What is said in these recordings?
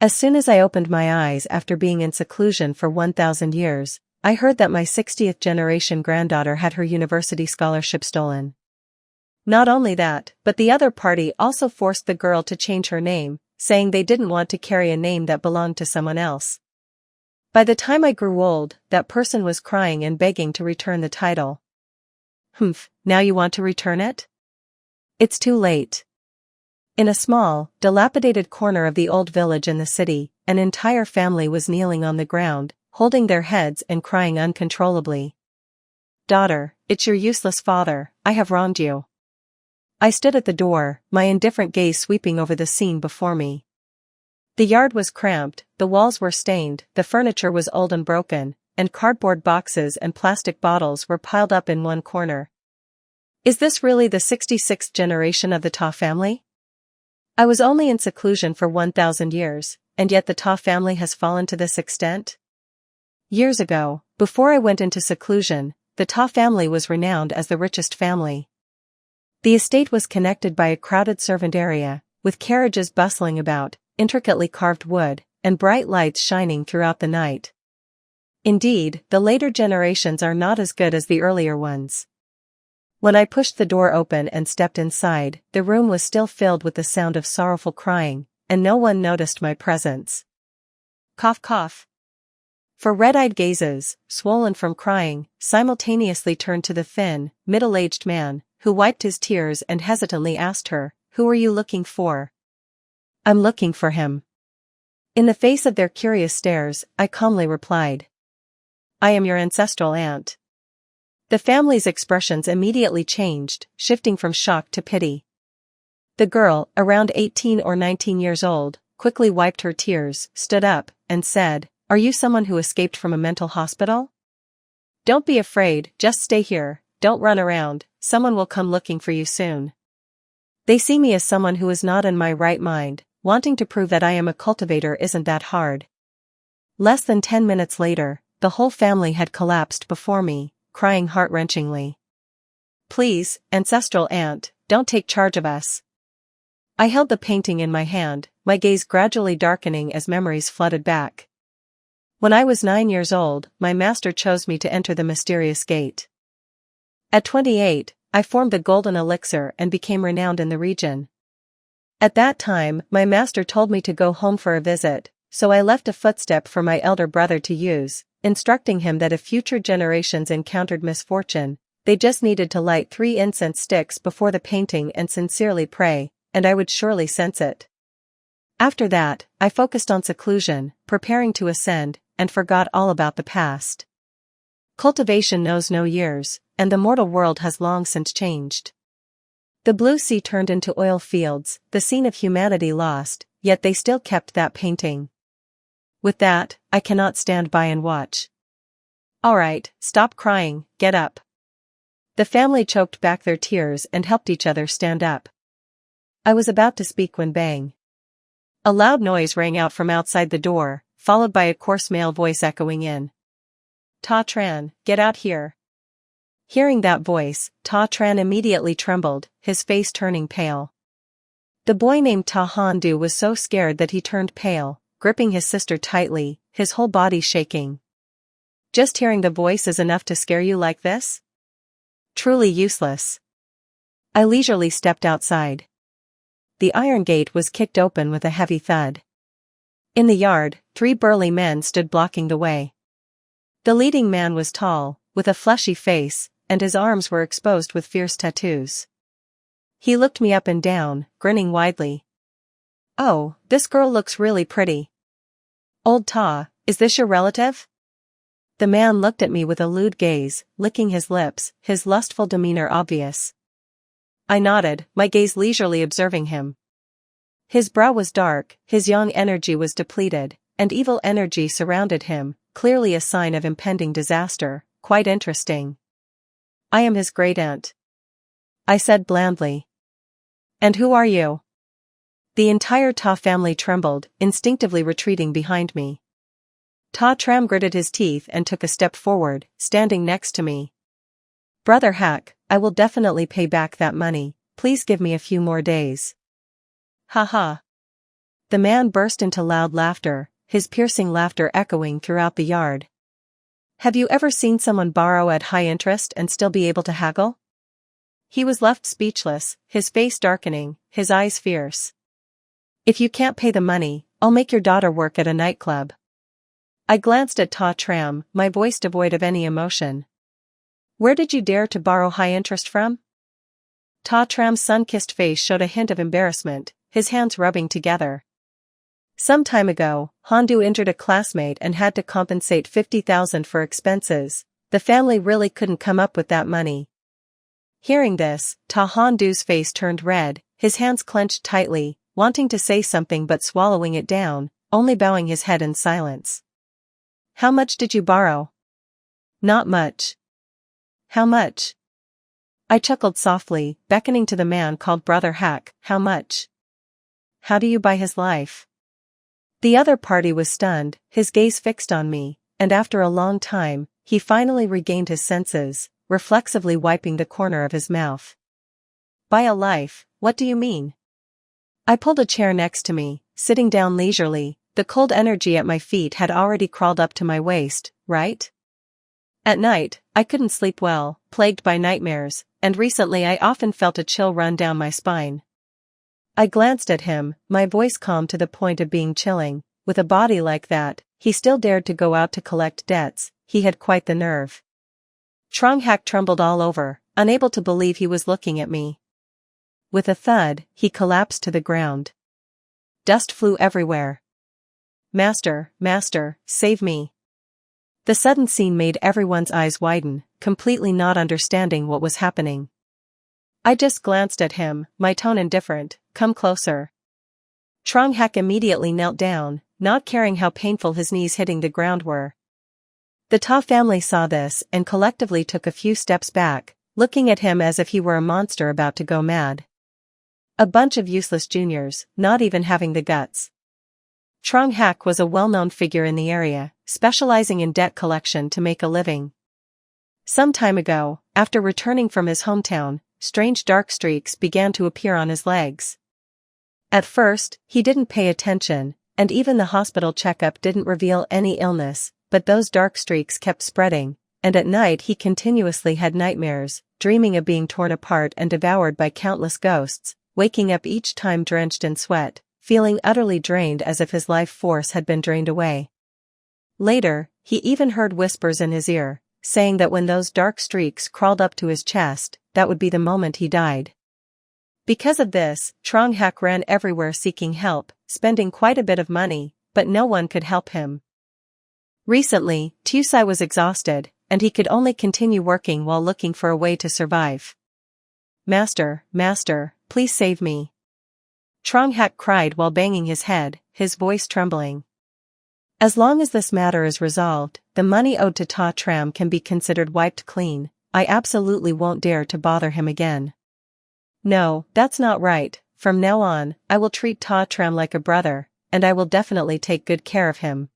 As soon as I opened my eyes after being in seclusion for 1,000 years, I heard that my 60th generation granddaughter had her university scholarship stolen. Not only that, but the other party also forced the girl to change her name, saying they didn't want to carry a name that belonged to someone else. By the time I grew old, that person was crying and begging to return the title. Humph, now you want to return it? It's too late. In a small, dilapidated corner of the old village in the city, an entire family was kneeling on the ground, holding their heads and crying uncontrollably. Daughter, it's your useless father, I have wronged you. I stood at the door, my indifferent gaze sweeping over the scene before me. The yard was cramped, the walls were stained, the furniture was old and broken, and cardboard boxes and plastic bottles were piled up in one corner. Is this really the 66th generation of the Ta family? I was only in seclusion for 1,000 years, and yet the Ta family has fallen to this extent? Years ago, before I went into seclusion, the Ta family was renowned as the richest family. The estate was connected by a crowded servant area, with carriages bustling about, intricately carved wood, and bright lights shining throughout the night. Indeed, the later generations are not as good as the earlier ones. When I pushed the door open and stepped inside, the room was still filled with the sound of sorrowful crying, and no one noticed my presence. Cough cough. For red-eyed gazes, swollen from crying, simultaneously turned to the thin, middle-aged man, who wiped his tears and hesitantly asked her, "Who are you looking for?" "I'm looking for him." In the face of their curious stares, I calmly replied, "I am your ancestral aunt." The family's expressions immediately changed, shifting from shock to pity. The girl, around 18 or 19 years old, quickly wiped her tears, stood up, and said, "Are you someone who escaped from a mental hospital? Don't be afraid, just stay here, don't run around, someone will come looking for you soon. They see me as someone who is not in my right mind, wanting to prove that I am a cultivator isn't that hard." Less than 10 minutes later, the whole family had collapsed before me, crying heart-wrenchingly. "Please, ancestral aunt, don't take charge of us." I held the painting in my hand, my gaze gradually darkening as memories flooded back. When I was 9 years old, my master chose me to enter the mysterious gate. At 28, I formed the golden elixir and became renowned in the region. At that time, my master told me to go home for a visit, so I left a footstep for my elder brother to use, instructing him that if future generations encountered misfortune, they just needed to light 3 incense sticks before the painting and sincerely pray, and I would surely sense it. After that, I focused on seclusion, preparing to ascend, and forgot all about the past. Cultivation knows no years, and the mortal world has long since changed. The blue sea turned into oil fields, the scene of humanity lost, yet they still kept that painting. With that, I cannot stand by and watch. Alright, stop crying, get up. The family choked back their tears and helped each other stand up. I was about to speak when bang. A loud noise rang out from outside the door, followed by a coarse male voice echoing in. "Ta Tran, get out here." Hearing that voice, Ta Tran immediately trembled, his face turning pale. The boy named Ta Handu was so scared that he turned pale, gripping his sister tightly, his whole body shaking. Just hearing the voice is enough to scare you like this? Truly useless. I leisurely stepped outside. The iron gate was kicked open with a heavy thud. In the yard, 3 burly men stood blocking the way. The leading man was tall, with a fleshy face, and his arms were exposed with fierce tattoos. He looked me up and down, grinning widely. "Oh, this girl looks really pretty. Old Ta, is this your relative?" The man looked at me with a lewd gaze, licking his lips, his lustful demeanor obvious. I nodded, my gaze leisurely observing him. His brow was dark, his young energy was depleted, and evil energy surrounded him, clearly a sign of impending disaster. Quite interesting. "I am his great-aunt," I said blandly. "And who are you?" The entire Ta family trembled, instinctively retreating behind me. Ta Tram gritted his teeth and took a step forward, standing next to me. "Brother Hack, I will definitely pay back that money, please give me a few more days." "Ha ha." The man burst into loud laughter, his piercing laughter echoing throughout the yard. Have you ever seen someone borrow at high interest and still be able to haggle? He was left speechless, his face darkening, his eyes fierce. If you can't pay the money, I'll make your daughter work at a nightclub. I glanced at Ta Tram, my voice devoid of any emotion. Where did you dare to borrow high interest from? Ta Tram's sun-kissed face showed a hint of embarrassment, his hands rubbing together. Some time ago, Hondu injured a classmate and had to compensate 50,000 for expenses. The family really couldn't come up with that money. Hearing this, Ta Hondu's face turned red, his hands clenched tightly, wanting to say something but swallowing it down, only bowing his head in silence. How much did you borrow? Not much. How much? I chuckled softly, beckoning to the man called Brother Hack. How much? How do you buy his life? The other party was stunned, his gaze fixed on me, and after a long time, he finally regained his senses, reflexively wiping the corner of his mouth. Buy a life, what do you mean? I pulled a chair next to me, sitting down leisurely. The cold energy at my feet had already crawled up to my waist, right? At night, I couldn't sleep well, plagued by nightmares, and recently I often felt a chill run down my spine. I glanced at him, my voice calm to the point of being chilling. With a body like that, he still dared to go out to collect debts. He had quite the nerve. Trong Hak trembled all over, unable to believe he was looking at me. With a thud, he collapsed to the ground. Dust flew everywhere. Master, save me. The sudden scene made everyone's eyes widen, completely not understanding what was happening. I just glanced at him, my tone indifferent. Come closer. Trong Hak immediately knelt down, not caring how painful his knees hitting the ground were. The Ta family saw this and collectively took a few steps back, looking at him as if he were a monster about to go mad. A bunch of useless juniors, not even having the guts. Trong Hak was a well-known figure in the area, specializing in debt collection to make a living. Some time ago, after returning from his hometown, strange dark streaks began to appear on his legs. At first, he didn't pay attention, and even the hospital checkup didn't reveal any illness, but those dark streaks kept spreading, and at night he continuously had nightmares, dreaming of being torn apart and devoured by countless ghosts, waking up each time drenched in sweat, feeling utterly drained as if his life force had been drained away. Later, he even heard whispers in his ear, saying that when those dark streaks crawled up to his chest, that would be the moment he died. Because of this, Trong Hak ran everywhere seeking help, spending quite a bit of money, but no one could help him. Recently, Tusai was exhausted, and he could only continue working while looking for a way to survive. Master, please save me. Trong Hak cried while banging his head, his voice trembling. As long as this matter is resolved, the money owed to Ta Tram can be considered wiped clean. I absolutely won't dare to bother him again. No, that's not right. From now on, I will treat Ta Tram like a brother, and I will definitely take good care of him.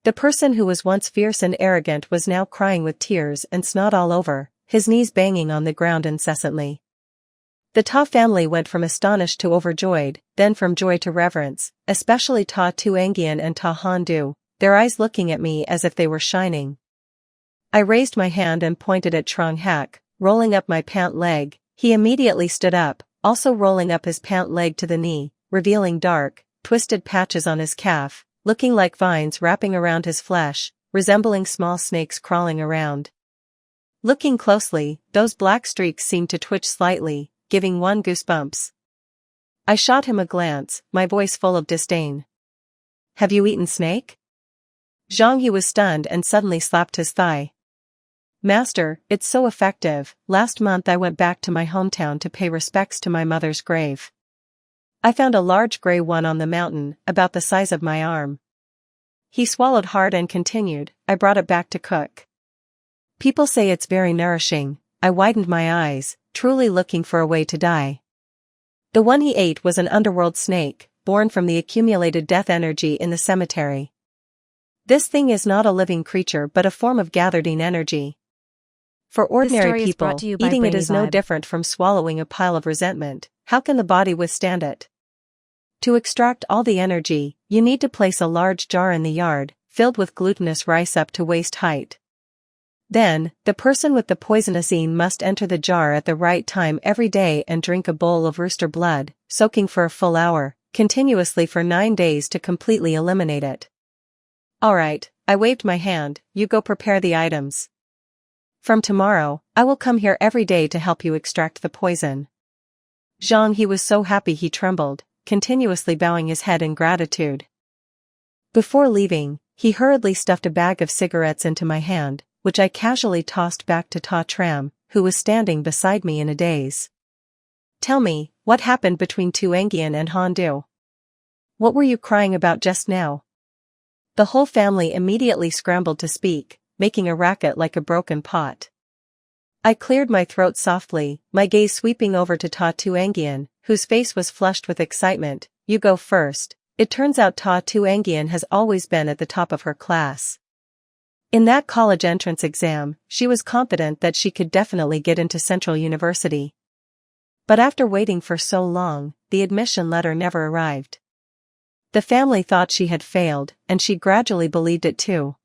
The person who was once fierce and arrogant was now crying with tears and snot all over, his knees banging on the ground incessantly. The Ta family went from astonished to overjoyed, then from joy to reverence, especially Ta Tuangian and Ta Hondu, their eyes looking at me as if they were shining. I raised my hand and pointed at Trong Hak, rolling up my pant leg. He immediately stood up, also rolling up his pant leg to the knee, revealing dark, twisted patches on his calf, looking like vines wrapping around his flesh, resembling small snakes crawling around. Looking closely, those black streaks seemed to twitch slightly, giving one goosebumps. I shot him a glance, my voice full of disdain. Have you eaten snake? Zhang He was stunned and suddenly slapped his thigh. Master, it's so effective. Last month I went back to my hometown to pay respects to my mother's grave. I found a large gray one on the mountain, about the size of my arm. He swallowed hard and continued, I brought it back to cook. People say it's very nourishing. I widened my eyes, truly looking for a way to die. The one he ate was an underworld snake, born from the accumulated death energy in the cemetery. This thing is not a living creature but a form of gathered in energy. For ordinary people, eating it is no different from swallowing a pile of resentment. How can the body withstand it? To extract all the energy, you need to place a large jar in the yard, filled with glutinous rice up to waist height. Then, the person with the poisonous gene must enter the jar at the right time every day and drink a bowl of rooster blood, soaking for a full hour, continuously for 9 days to completely eliminate it. Alright, I waved my hand, you go prepare the items. From tomorrow, I will come here every day to help you extract the poison. Zhang, he was so happy he trembled, continuously bowing his head in gratitude. Before leaving, he hurriedly stuffed a bag of cigarettes into my hand, which I casually tossed back to Ta Tram, who was standing beside me in a daze. Tell me, what happened between Tu Engian and Han Du? What were you crying about just now? The whole family immediately scrambled to speak, making a racket like a broken pot. I cleared my throat softly, my gaze sweeping over to Ta Tu Engian, whose face was flushed with excitement. You go first. It turns out Ta Tu Engian has always been at the top of her class. In that college entrance exam, she was confident that she could definitely get into Central University. But after waiting for so long, the admission letter never arrived. The family thought she had failed, and she gradually believed it too.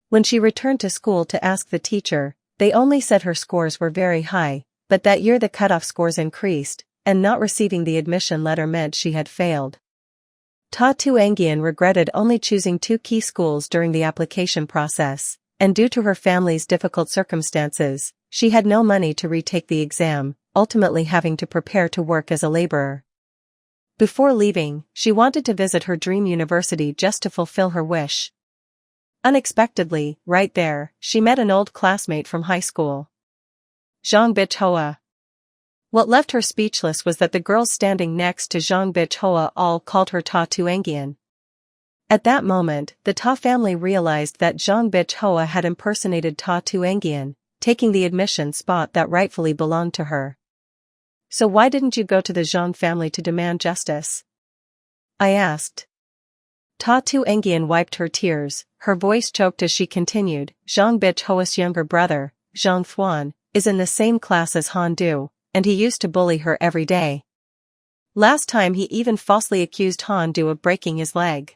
When she returned to school to ask the teacher, they only said her scores were very high, but that year the cutoff scores increased, and not receiving the admission letter meant she had failed. Ta Tu Engian regretted only choosing 2 key schools during the application process, and due to her family's difficult circumstances, she had no money to retake the exam, ultimately having to prepare to work as a laborer. Before leaving, she wanted to visit her dream university just to fulfill her wish. Unexpectedly, right there, she met an old classmate from high school. Zhang Bitch Hoa. What left her speechless was that the girls standing next to Zhang Bitch Hoa all called her Ta Tu Engian. At that moment, the Ta family realized that Zhang Bitch Hoa had impersonated Ta Tu Engian, taking the admission spot that rightfully belonged to her. So why didn't you go to the Zhang family to demand justice? I asked. Ta Tu Engian wiped her tears, her voice choked as she continued. Zhang Bitch Hoa's younger brother, Zhang Thuan, is in the same class as Han Du, and he used to bully her every day. Last time he even falsely accused Han Du of breaking his leg.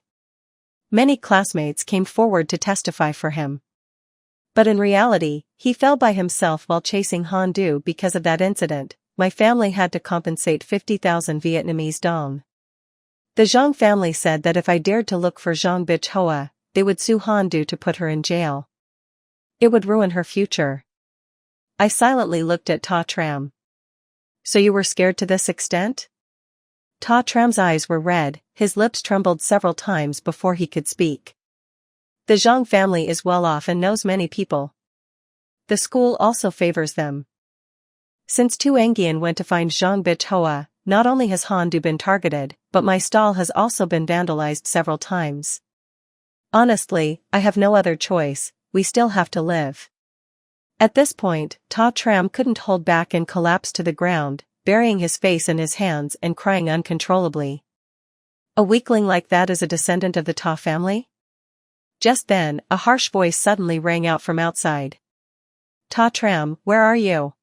Many classmates came forward to testify for him. But in reality, he fell by himself while chasing Han Du. Because of that incident, my family had to compensate 50,000 Vietnamese dong. The Zhang family said that if I dared to look for Zhang Bitch Hoa, they would sue Han Du to put her in jail. It would ruin her future. I silently looked at Ta Tram. So you were scared to this extent? Ta Tram's eyes were red, his lips trembled several times before he could speak. The Zhang family is well off and knows many people. The school also favors them. Since Tu Engian went to find Zhang Bitch Hoa, not only has Han Du been targeted, but my stall has also been vandalized several times. Honestly, I have no other choice, we still have to live. At this point, Ta Tram couldn't hold back and collapsed to the ground, burying his face in his hands and crying uncontrollably. A weakling like that is a descendant of the Ta family? Just then, a harsh voice suddenly rang out from outside. Ta Tram, where are you?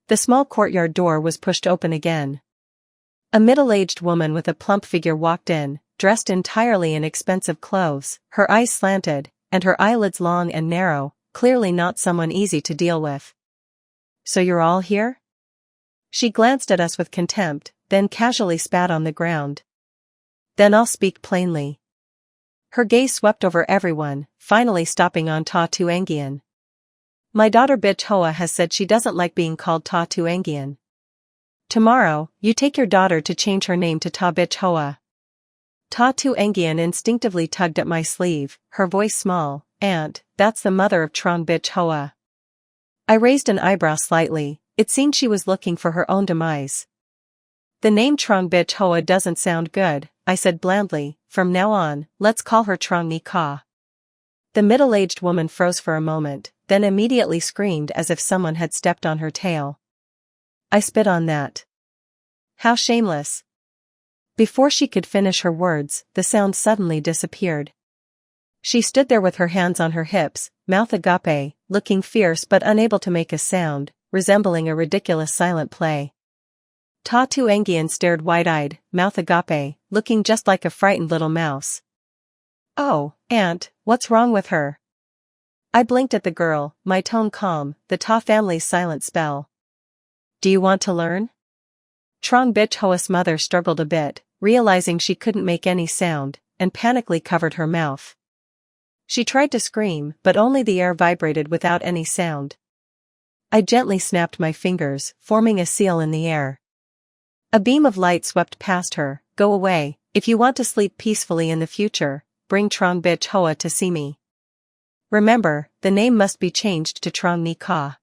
The small courtyard door was pushed open again. A middle-aged woman with a plump figure walked in, dressed entirely in expensive clothes, her eyes slanted, and her eyelids long and narrow, clearly not someone easy to deal with. So you're all here? She glanced at us with contempt, then casually spat on the ground. Then I'll speak plainly. Her gaze swept over everyone, finally stopping on Ta Tu Engian. My daughter Bitch Hoa has said she doesn't like being called Ta Tu Engian. Tomorrow, you take your daughter to change her name to Ta Bitch Hoa. Ta Tu Engian instinctively tugged at my sleeve, her voice small. Aunt, that's the mother of Trong Bitch Hoa. I raised an eyebrow slightly, it seemed she was looking for her own demise. The name Trong Bitch Hoa doesn't sound good, I said blandly. From now on, let's call her Trong Ni Ka. The middle-aged woman froze for a moment, then immediately screamed as if someone had stepped on her tail. I spit on that. How shameless. Before she could finish her words, the sound suddenly disappeared. She stood there with her hands on her hips, mouth agape, looking fierce but unable to make a sound, resembling a ridiculous silent play. Ta Tuangian stared wide-eyed, mouth agape, looking just like a frightened little mouse. "Oh, Aunt, what's wrong with her?" I blinked at the girl, my tone calm, the Ta family's silent spell. "Do you want to learn?" Trong bitch Hoa's mother struggled a bit, realizing she couldn't make any sound, and panically covered her mouth. She tried to scream, but only the air vibrated without any sound. I gently snapped my fingers, forming a seal in the air. A beam of light swept past her. "Go away, if you want to sleep peacefully in the future, bring Trong bitch Hoa to see me. Remember, the name must be changed to Trong Ni Ka."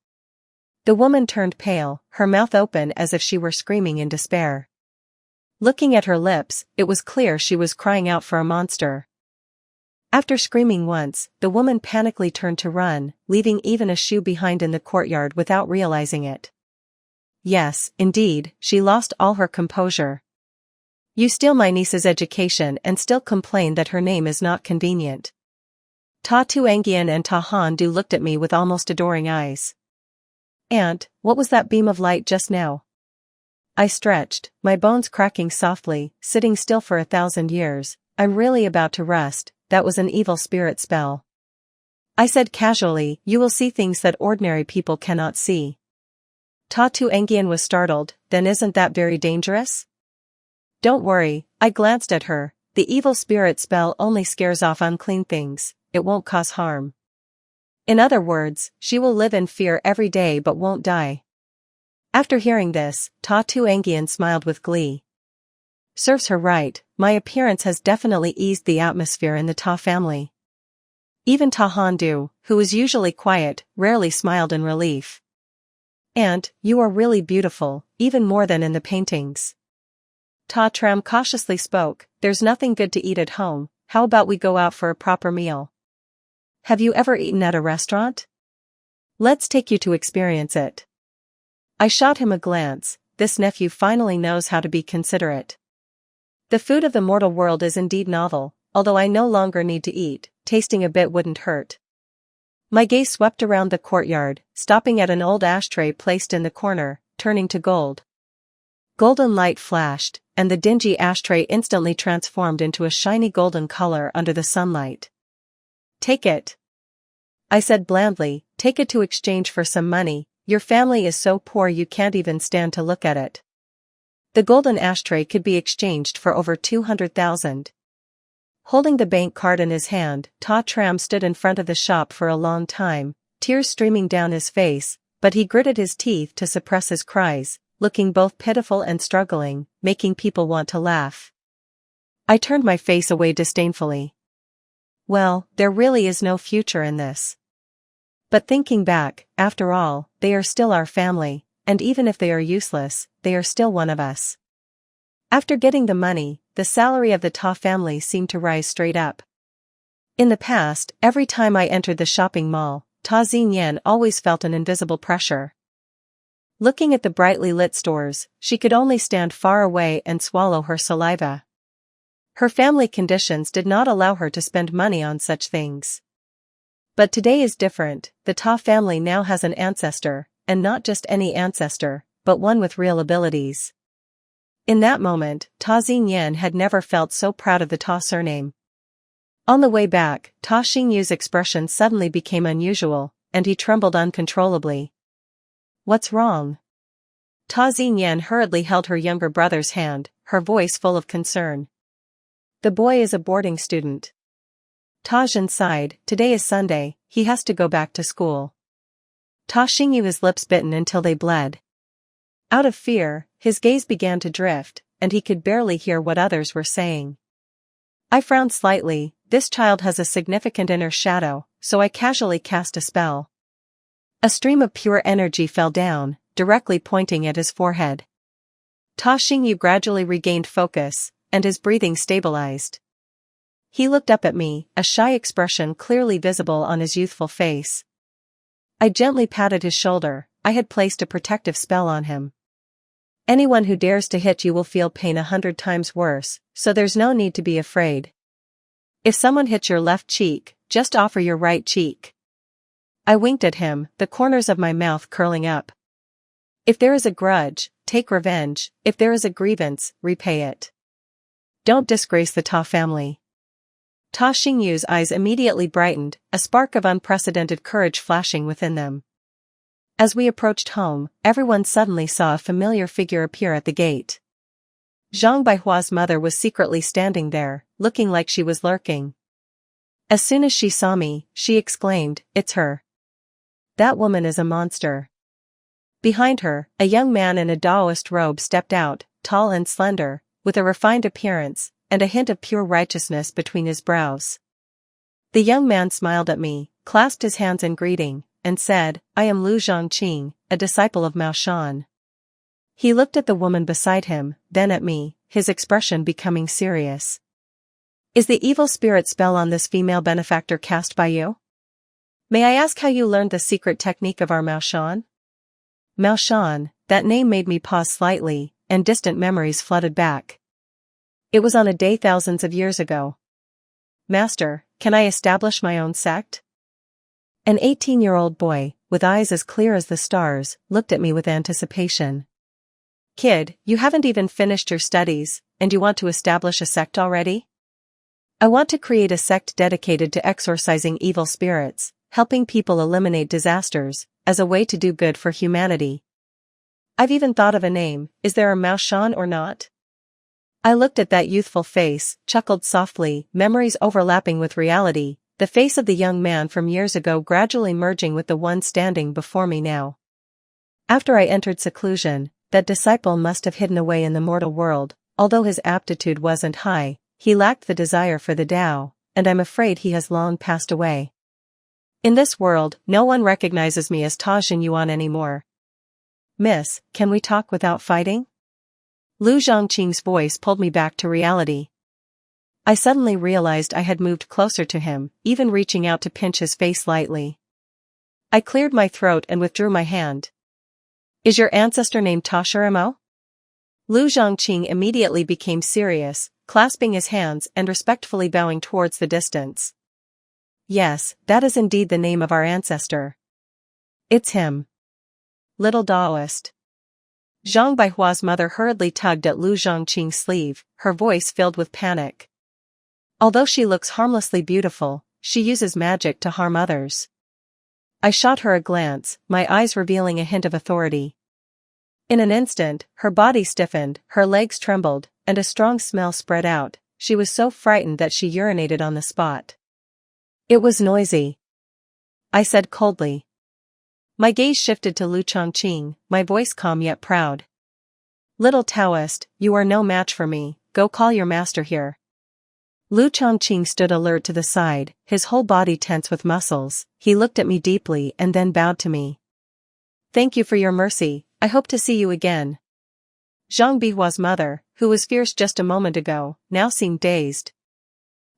The woman turned pale, her mouth open as if she were screaming in despair. Looking at her lips, it was clear she was crying out for a monster. After screaming once, the woman panically turned to run, leaving even a shoe behind in the courtyard without realizing it. Yes, indeed, she lost all her composure. "You steal my niece's education and still complain that her name is not convenient." Ta Tuangian and Ta Han Du looked at me with almost adoring eyes. "Aunt, what was that beam of light just now?" I stretched, my bones cracking softly, sitting still for 1,000 years. "I'm really about to rust, that was an evil spirit spell." I said casually, "You will see things that ordinary people cannot see." Ta Tuangian was startled. "Then isn't that very dangerous?" "Don't worry," I glanced at her, "the evil spirit spell only scares off unclean things, it won't cause harm. In other words, she will live in fear every day but won't die." After hearing this, Ta Tuangian smiled with glee. Serves her right, my appearance has definitely eased the atmosphere in the Ta family. Even Ta Han Du, who was usually quiet, rarely smiled in relief. "Aunt, you are really beautiful, even more than in the paintings." Ta Tram cautiously spoke, "There's nothing good to eat at home, how about we go out for a proper meal? Have you ever eaten at a restaurant? Let's take you to experience it." I shot him a glance. This nephew finally knows how to be considerate. The food of the mortal world is indeed novel, although I no longer need to eat, tasting a bit wouldn't hurt. My gaze swept around the courtyard, stopping at an old ashtray placed in the corner, turning to gold. Golden light flashed, and the dingy ashtray instantly transformed into a shiny golden color under the sunlight. "Take it," I said blandly, "take it to exchange for some money, your family is so poor you can't even stand to look at it." The golden ashtray could be exchanged for over 200,000. Holding the bank card in his hand, Ta Tram stood in front of the shop for a long time, tears streaming down his face, but he gritted his teeth to suppress his cries, looking both pitiful and struggling, making people want to laugh. I turned my face away disdainfully. Well, there really is no future in this. But thinking back, after all, they are still our family, and even if they are useless, they are still one of us. After getting the money, the salary of the Ta family seemed to rise straight up. In the past, every time I entered the shopping mall, Ta Xinyan always felt an invisible pressure. Looking at the brightly lit stores, she could only stand far away and swallow her saliva. Her family conditions did not allow her to spend money on such things. But today is different. The Ta family now has an ancestor, and not just any ancestor, but one with real abilities. In that moment, Ta Xinyan had never felt so proud of the Ta surname. On the way back, Ta Xingyu's expression suddenly became unusual, and he trembled uncontrollably. "What's wrong?" Ta Xinyan hurriedly held her younger brother's hand, her voice full of concern. "The boy is a boarding student." Ta Xin sighed, "Today is Sunday, he has to go back to school." Ta Xingyu his lips bitten until they bled. Out of fear, his gaze began to drift, and he could barely hear what others were saying. I frowned slightly. This child has a significant inner shadow, so I casually cast a spell. A stream of pure energy fell down, directly pointing at his forehead. Ta Xingyu gradually regained focus, and his breathing stabilized. He looked up at me, a shy expression clearly visible on his youthful face. I gently patted his shoulder. I had placed a protective spell on him. "Anyone who dares to hit you will feel pain 100 times worse, so there's no need to be afraid. If someone hits your left cheek, just offer your right cheek." I winked at him, the corners of my mouth curling up. "If there is a grudge, take revenge, if there is a grievance, repay it. Don't disgrace the Ta family. Ta Xingyu's eyes immediately brightened, a spark of unprecedented courage flashing within them. As we approached home, everyone suddenly saw a familiar figure appear at the gate. Zhang Baihua's mother was secretly standing there, looking like she was lurking. As soon as she saw me, she exclaimed, "It's her. That woman is a monster." Behind her, a young man in a Taoist robe stepped out, tall and slender, with a refined appearance, and a hint of pure righteousness between his brows. The young man smiled at me, clasped his hands in greeting, and said, "I am Lu Zhongqing, a disciple of Mao Shan." He looked at the woman beside him, then at me, his expression becoming serious. "Is the evil spirit spell on this female benefactor cast by you? May I ask how you learned the secret technique of our Mao Shan?" Mao Shan, that name made me pause slightly, and distant memories flooded back. It was on a day thousands of years ago. "Master, can I establish my own sect?" An 18-year-old boy, with eyes as clear as the stars, looked at me with anticipation. "Kid, you haven't even finished your studies, and you want to establish a sect already?" "I want to create a sect dedicated to exorcising evil spirits, helping people eliminate disasters, as a way to do good for humanity. I've even thought of a name. Is there a Mao Shan or not?" I looked at that youthful face, chuckled softly, memories overlapping with reality, the face of the young man from years ago gradually merging with the one standing before me now. After I entered seclusion, that disciple must have hidden away in the mortal world. Although his aptitude wasn't high, he lacked the desire for the Tao, and I'm afraid he has long passed away. In this world, no one recognizes me as Ta Xingyuan anymore. "Miss, can we talk without fighting?" Lu Zhongqing's voice pulled me back to reality. I suddenly realized I had moved closer to him, even reaching out to pinch his face lightly. I cleared my throat and withdrew my hand. "Is your ancestor named Ta Shirimo?" Lu Zhongqing immediately became serious, clasping his hands and respectfully bowing towards the distance. "Yes, that is indeed the name of our ancestor. It's him." "Little Taoist." Zhang Baihua's mother hurriedly tugged at Lu Zhongqing's sleeve, her voice filled with panic. "Although she looks harmlessly beautiful, she uses magic to harm others." I shot her a glance, my eyes revealing a hint of authority. In an instant, her body stiffened, her legs trembled, and a strong smell spread out. She was so frightened that she urinated on the spot. "It was noisy," I said coldly. My gaze shifted to Lu Chongqing, my voice calm yet proud. "Little Taoist, you are no match for me, go call your master here." Lu Chongqing stood alert to the side, his whole body tense with muscles. He looked at me deeply and then bowed to me. "Thank you for your mercy, I hope to see you again." Zhang Bihua's mother, who was fierce just a moment ago, now seemed dazed.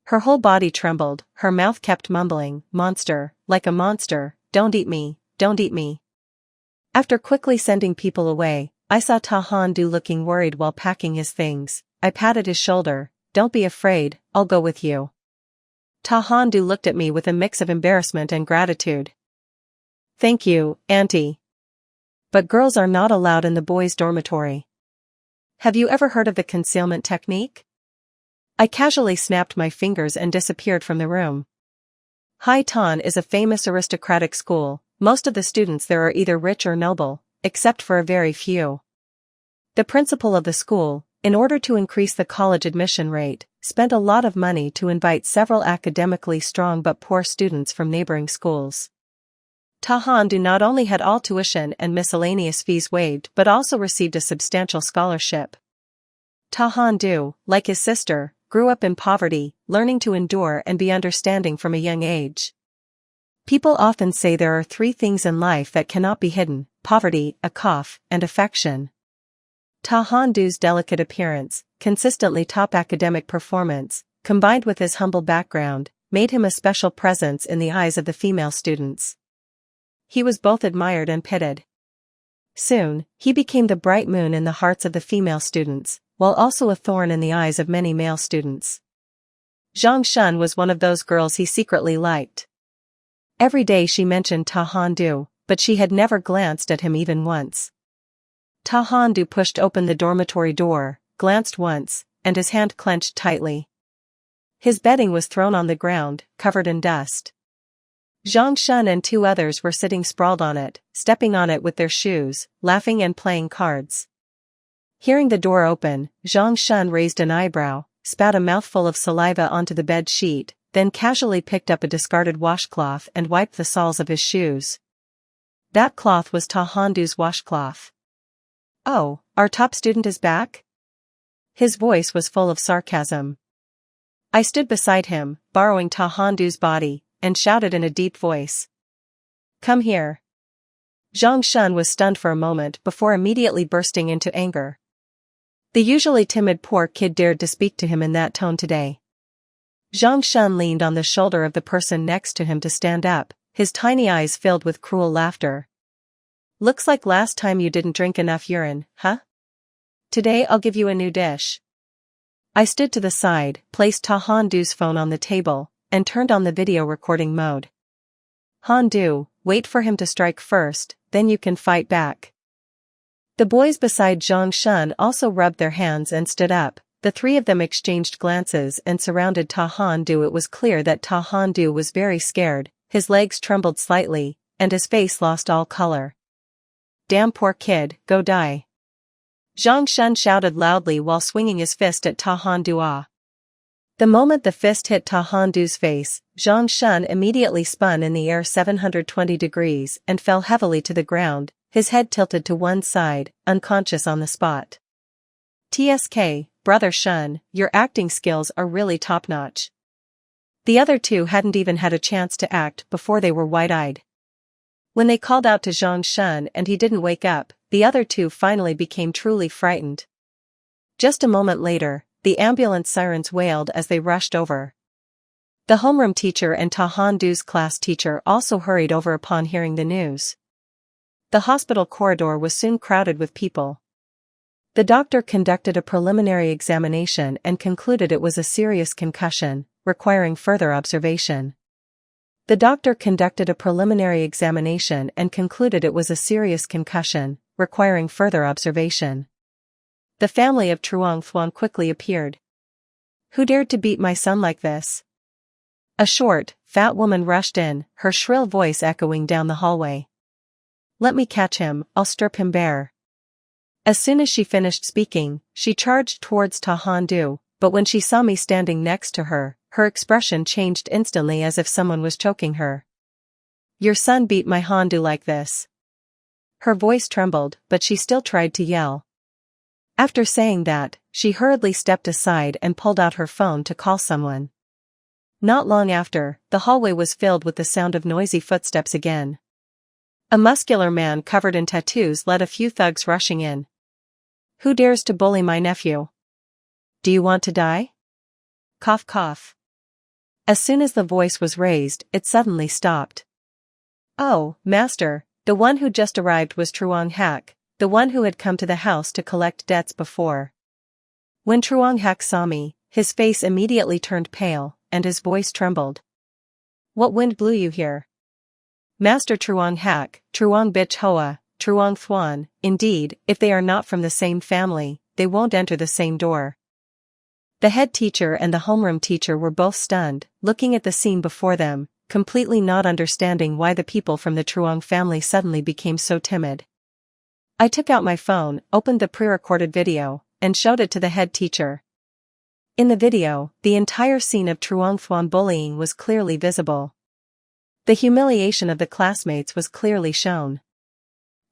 Her whole body trembled, her mouth kept mumbling, "Monster, like a monster, don't eat me, don't eat me." After quickly sending people away, I saw Ta Handu looking worried while packing his things. I patted his shoulder. "Don't be afraid, I'll go with you." Ta Handu looked at me with a mix of embarrassment and gratitude. "Thank you, Auntie. But girls are not allowed in the boys' dormitory. Have you ever heard of the concealment technique?" I casually snapped my fingers and disappeared from the room. Hai Tan is a famous aristocratic school. Most of the students there are either rich or noble, except for a very few. The principal of the school, in order to increase the college admission rate, spent a lot of money to invite several academically strong but poor students from neighboring schools. Ta Handu not only had all tuition and miscellaneous fees waived but also received a substantial scholarship. Ta Handu, like his sister, grew up in poverty, learning to endure and be understanding from a young age. People often say there are three things in life that cannot be hidden: poverty, a cough, and affection. Ta Handu's delicate appearance, consistently top academic performance, combined with his humble background, made him a special presence in the eyes of the female students. He was both admired and pitied. Soon, he became the bright moon in the hearts of the female students, while also a thorn in the eyes of many male students. Zhang Shun was one of those girls he secretly liked. Every day she mentioned Ta Handu, but she had never glanced at him even once. Ta Handu pushed open the dormitory door, glanced once, and his hand clenched tightly. His bedding was thrown on the ground, covered in dust. Zhang Shun and two others were sitting sprawled on it, stepping on it with their shoes, laughing and playing cards. Hearing the door open, Zhang Shun raised an eyebrow, spat a mouthful of saliva onto the bed sheet, then casually picked up a discarded washcloth and wiped the soles of his shoes. That cloth was Ta Handu's washcloth. "Oh, our top student is back?" His voice was full of sarcasm. I stood beside him, borrowing Ta Handu's body, and shouted in a deep voice. "Come here." Zhang Shun was stunned for a moment before immediately bursting into anger. The usually timid poor kid dared to speak to him in that tone today. Zhang Shun leaned on the shoulder of the person next to him to stand up, his tiny eyes filled with cruel laughter. "Looks like last time you didn't drink enough urine, huh? Today I'll give you a new dish." I stood to the side, placed Ta Handu's phone on the table, and turned on the video recording mode. "Handu, wait for him to strike first, then you can fight back." The boys beside Zhang Shun also rubbed their hands and stood up. The three of them exchanged glances and surrounded Ta Handu. It was clear that Ta Handu was very scared, his legs trembled slightly, and his face lost all color. "Damn poor kid, go die." Zhang Shun shouted loudly while swinging his fist at Ta Handu. The moment the fist hit Ta Handu's face, Zhang Shun immediately spun in the air 720 degrees and fell heavily to the ground, his head tilted to one side, unconscious on the spot. "TSK, Brother Shun, your acting skills are really top-notch." The other two hadn't even had a chance to act before they were wide-eyed. When they called out to Zhang Shun and he didn't wake up, the other two finally became truly frightened. Just a moment later, the ambulance sirens wailed as they rushed over. The homeroom teacher and Ta Handu's class teacher also hurried over upon hearing the news. The hospital corridor was soon crowded with people. The doctor conducted a preliminary examination and concluded it was a serious concussion, requiring further observation. The doctor conducted a preliminary examination and concluded it was a serious concussion, requiring further observation. The family of Truong Thuan quickly appeared. "Who dared to beat my son like this?" A short, fat woman rushed in, her shrill voice echoing down the hallway. "Let me catch him, I'll strip him bare." As soon as she finished speaking, she charged towards Ta Handu, but when she saw me standing next to her, her expression changed instantly as if someone was choking her. "Your son beat my Handu like this." Her voice trembled, but she still tried to yell. After saying that, she hurriedly stepped aside and pulled out her phone to call someone. Not long after, the hallway was filled with the sound of noisy footsteps again. A muscular man covered in tattoos led a few thugs rushing in. "Who dares to bully my nephew? Do you want to die?" Cough cough. As soon as the voice was raised, it suddenly stopped. "Oh, master, the one who just arrived was Truong Hak, the one who had come to the house to collect debts before." When Truong Hak saw me, his face immediately turned pale, and his voice trembled. "What wind blew you here?" "Master Truong Hak, Truong Bich Hoa, Truong Thuan, indeed, if they are not from the same family, they won't enter the same door." The head teacher and the homeroom teacher were both stunned, looking at the scene before them, completely not understanding why the people from the Truong family suddenly became so timid. I took out my phone, opened the pre-recorded video, and showed it to the head teacher. In the video, the entire scene of Truong Thuan bullying was clearly visible. The humiliation of the classmates was clearly shown.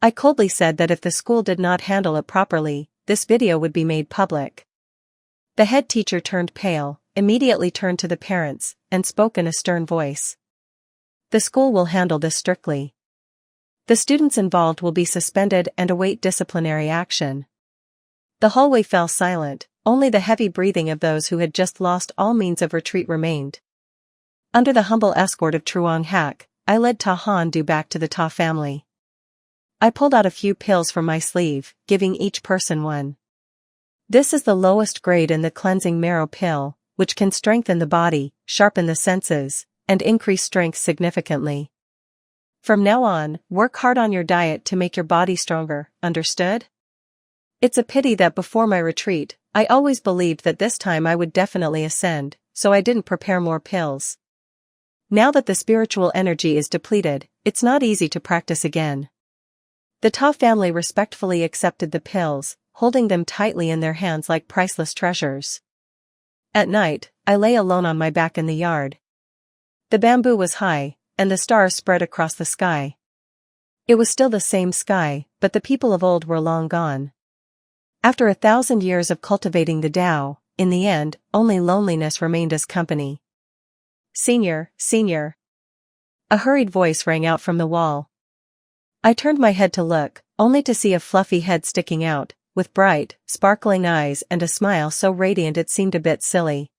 I coldly said that if the school did not handle it properly, this video would be made public. The head teacher turned pale, immediately turned to the parents, and spoke in a stern voice. "The school will handle this strictly. The students involved will be suspended and await disciplinary action." The hallway fell silent, only the heavy breathing of those who had just lost all means of retreat remained. Under the humble escort of Truong Hak, I led Ta Handu back to the Ta family. I pulled out a few pills from my sleeve, giving each person one. This is the lowest grade in the cleansing marrow pill, which can strengthen the body, sharpen the senses, and increase strength significantly. From now on, work hard on your diet to make your body stronger, understood? It's a pity that before my retreat, I always believed that this time I would definitely ascend, so I didn't prepare more pills. Now that the spiritual energy is depleted, it's not easy to practice again. The Ta family respectfully accepted the pills, holding them tightly in their hands like priceless treasures. At night, I lay alone on my back in the yard. The bamboo was high, and the stars spread across the sky. It was still the same sky, but the people of old were long gone. After 1,000 years of cultivating the Tao, in the end, only loneliness remained as company. Senior, senior. A hurried voice rang out from the wall. I turned my head to look, only to see a fluffy head sticking out, with bright, sparkling eyes and a smile so radiant it seemed a bit silly.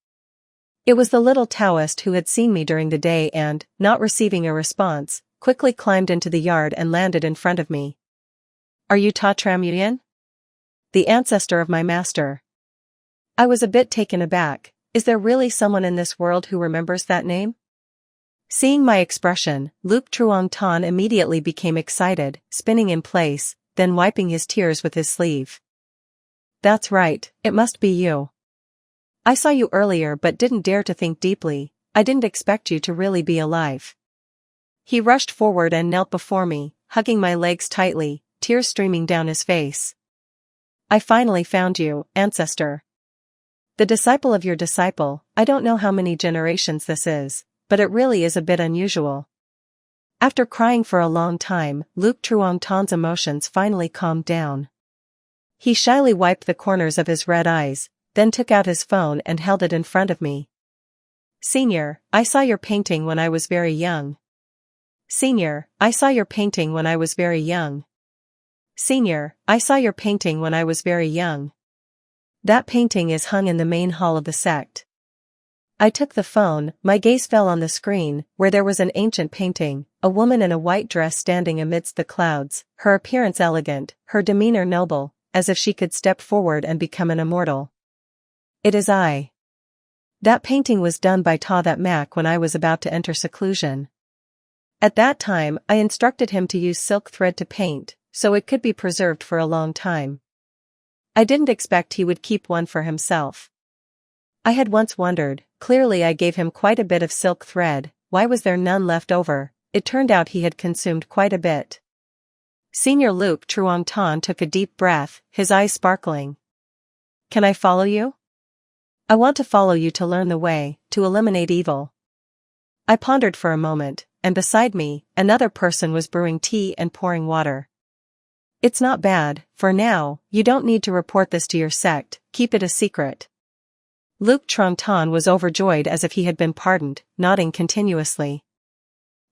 It was the little Taoist who had seen me during the day and, not receiving a response, quickly climbed into the yard and landed in front of me. Are you Ta Tramuyan? The ancestor of my master. I was a bit taken aback. Is there really someone in this world who remembers that name? Seeing my expression, Luke Truong Tan immediately became excited, spinning in place, then wiping his tears with his sleeve. That's right, it must be you. I saw you earlier but didn't dare to think deeply. I didn't expect you to really be alive. He rushed forward and knelt before me, hugging my legs tightly, tears streaming down his face. I finally found you, ancestor. The disciple of your disciple. I don't know how many generations this is, but it really is a bit unusual. After crying for a long time, Luke Truong Tan's emotions finally calmed down. He shyly wiped the corners of his red eyes, then took out his phone and held it in front of me. Senior, I saw your painting when I was very young. Senior, I saw your painting when I was very young. Senior, I saw your painting when I was very young. That painting is hung in the main hall of the sect. I took the phone, my gaze fell on the screen, where there was an ancient painting, a woman in a white dress standing amidst the clouds, her appearance elegant, her demeanor noble, as if she could step forward and become an immortal. It is I. That painting was done by Ta that Mac when I was about to enter seclusion. At that time, I instructed him to use silk thread to paint, so it could be preserved for a long time. I didn't expect he would keep one for himself. I had once wondered, clearly I gave him quite a bit of silk thread, why was there none left over? It turned out he had consumed quite a bit. Senior Luke Truong Tan took a deep breath, his eyes sparkling. Can I follow you? I want to follow you to learn the way, to eliminate evil. I pondered for a moment, and beside me, another person was brewing tea and pouring water. It's not bad, for now, you don't need to report this to your sect, keep it a secret. Luke Truong Tan was overjoyed as if he had been pardoned, nodding continuously.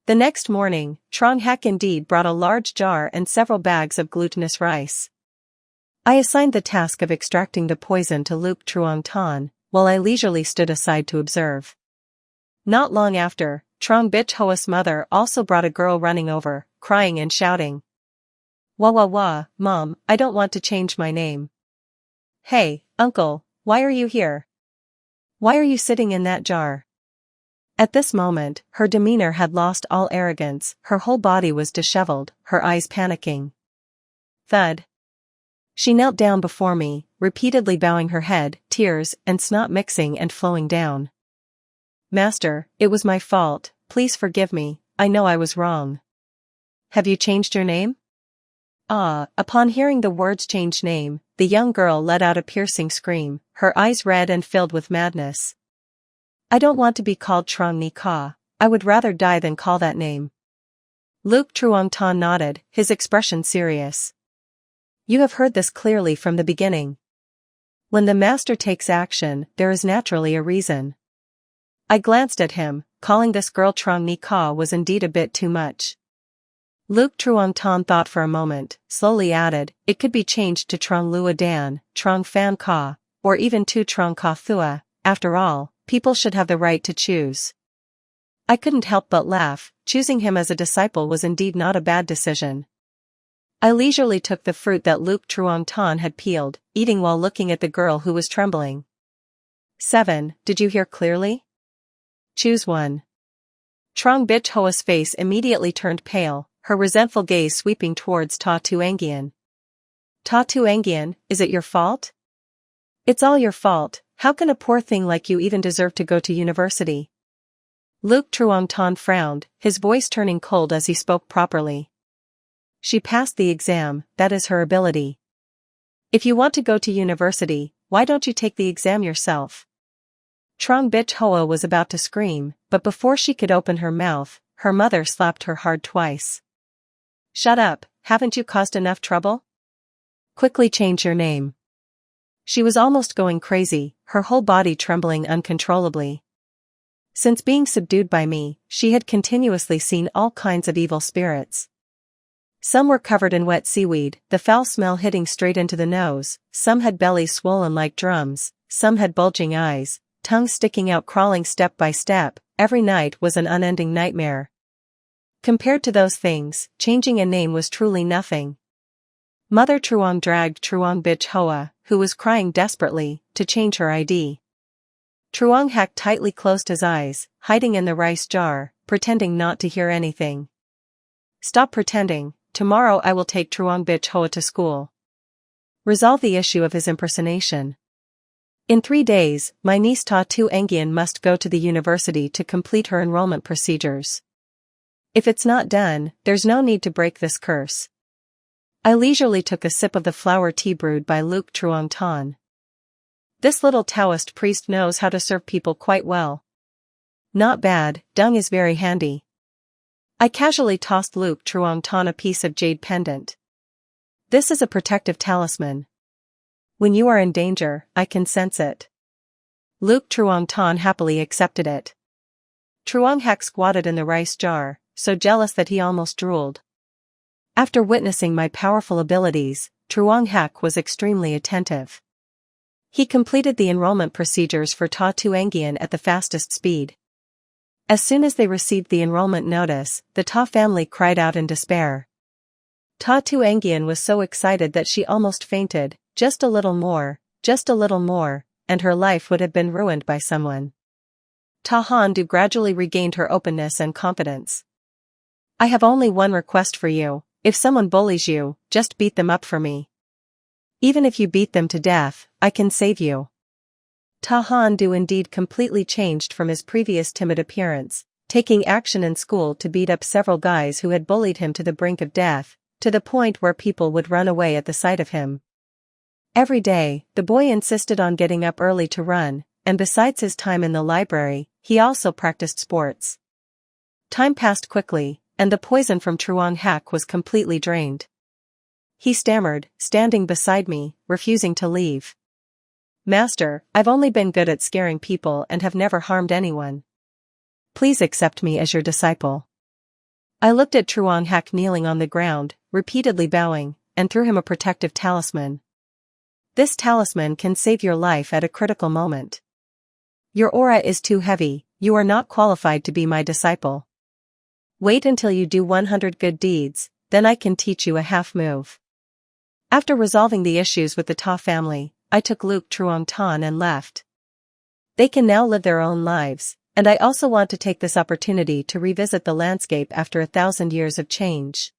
The next morning, Truong Hak indeed brought a large jar and several bags of glutinous rice. I assigned the task of extracting the poison to Luke Truong Tan, while I leisurely stood aside to observe. Not long after, Truong Bich Hoa's mother also brought a girl running over, crying and shouting. Wah wah wah, Mom, I don't want to change my name. Hey, Uncle, why are you here? Why are you sitting in that jar? At this moment, her demeanor had lost all arrogance, her whole body was disheveled, her eyes panicking. Thud. She knelt down before me, repeatedly bowing her head, tears and snot mixing and flowing down. Master, it was my fault, please forgive me, I know I was wrong. Have you changed your name? Upon hearing the words change name, the young girl let out a piercing scream, her eyes red and filled with madness. I don't want to be called Truong Ni Ka, I would rather die than call that name. Luke Truong Tan nodded, his expression serious. You have heard this clearly from the beginning. When the master takes action, there is naturally a reason. I glanced at him, calling this girl Truong Ni Ka was indeed a bit too much. Luke Truong Tan thought for a moment, slowly added, it could be changed to Truong Lua Dan, Truong Fan Ka, or even to Truong Ka Thua. After all, people should have the right to choose. I couldn't help but laugh, choosing him as a disciple was indeed not a bad decision. I leisurely took the fruit that Luke Truong Tan had peeled, eating while looking at the girl who was trembling. 7. Did you hear clearly? Choose one. Truong Bich Hoa's face immediately turned pale, her resentful gaze sweeping towards Ta Tuangian. Ta Tuangian, is it your fault? It's all your fault. How can a poor thing like you even deserve to go to university? Luke Truongton frowned, his voice turning cold as he spoke properly. She passed the exam, that is her ability. If you want to go to university, why don't you take the exam yourself? Trong Bitch Hoa was about to scream, but before she could open her mouth, her mother slapped her hard twice. Shut up, haven't you caused enough trouble? Quickly change your name. She was almost going crazy, her whole body trembling uncontrollably. Since being subdued by me, she had continuously seen all kinds of evil spirits. Some were covered in wet seaweed, the foul smell hitting straight into the nose, some had bellies swollen like drums, some had bulging eyes, tongues sticking out crawling step by step, every night was an unending nightmare. Compared to those things, changing a name was truly nothing. Mother Truong dragged Truong Bitch Hoa, who was crying desperately, to change her ID. Truong Hak tightly closed his eyes, hiding in the rice jar, pretending not to hear anything. Stop pretending, tomorrow I will take Truong Bitch Hoa to school. Resolve the issue of his impersonation. In 3 days, my niece Ta Tu Engian must go to the university to complete her enrollment procedures. If it's not done, there's no need to break this curse. I leisurely took a sip of the flower tea brewed by Luke Truongton. This little Taoist priest knows how to serve people quite well. Not bad, dung is very handy. I casually tossed Luke Truongton a piece of jade pendant. This is a protective talisman. When you are in danger, I can sense it. Luke Truongton happily accepted it. Truong Hak squatted in the rice jar, so jealous that he almost drooled. After witnessing my powerful abilities, Truong Hak was extremely attentive. He completed the enrollment procedures for Ta Tuangian at the fastest speed. As soon as they received the enrollment notice, the Ta family cried out in despair. Ta Tuangian was so excited that she almost fainted, just a little more, and her life would have been ruined by someone. Ta Han Du gradually regained her openness and confidence. I have only one request for you, if someone bullies you, just beat them up for me. Even if you beat them to death, I can save you. Ta Han Du indeed completely changed from his previous timid appearance, taking action in school to beat up several guys who had bullied him to the brink of death, to the point where people would run away at the sight of him. Every day, the boy insisted on getting up early to run, and besides his time in the library, he also practiced sports. Time passed quickly, and the poison from Truong Hak was completely drained. He stammered, standing beside me, refusing to leave. Master, I've only been good at scaring people and have never harmed anyone. Please accept me as your disciple. I looked at Truong Hak kneeling on the ground, repeatedly bowing, and threw him a protective talisman. This talisman can save your life at a critical moment. Your aura is too heavy, you are not qualified to be my disciple. Wait until you do 100 good deeds, then I can teach you a half move. After resolving the issues with the Ta family, I took Luke Truongton and left. They can now live their own lives, and I also want to take this opportunity to revisit the landscape after 1,000 years of change.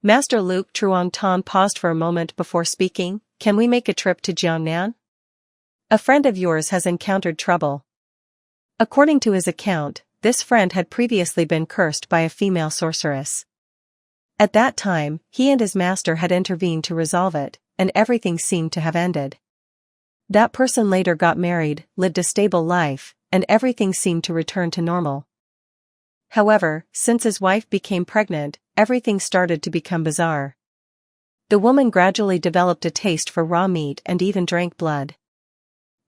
Master Luke Truongton paused for a moment before speaking. Can we make a trip to Jiangnan? A friend of yours has encountered trouble. According to his account, this friend had previously been cursed by a female sorceress. At that time, he and his master had intervened to resolve it, and everything seemed to have ended. That person later got married, lived a stable life, and everything seemed to return to normal. However, since his wife became pregnant, everything started to become bizarre. The woman gradually developed a taste for raw meat and even drank blood.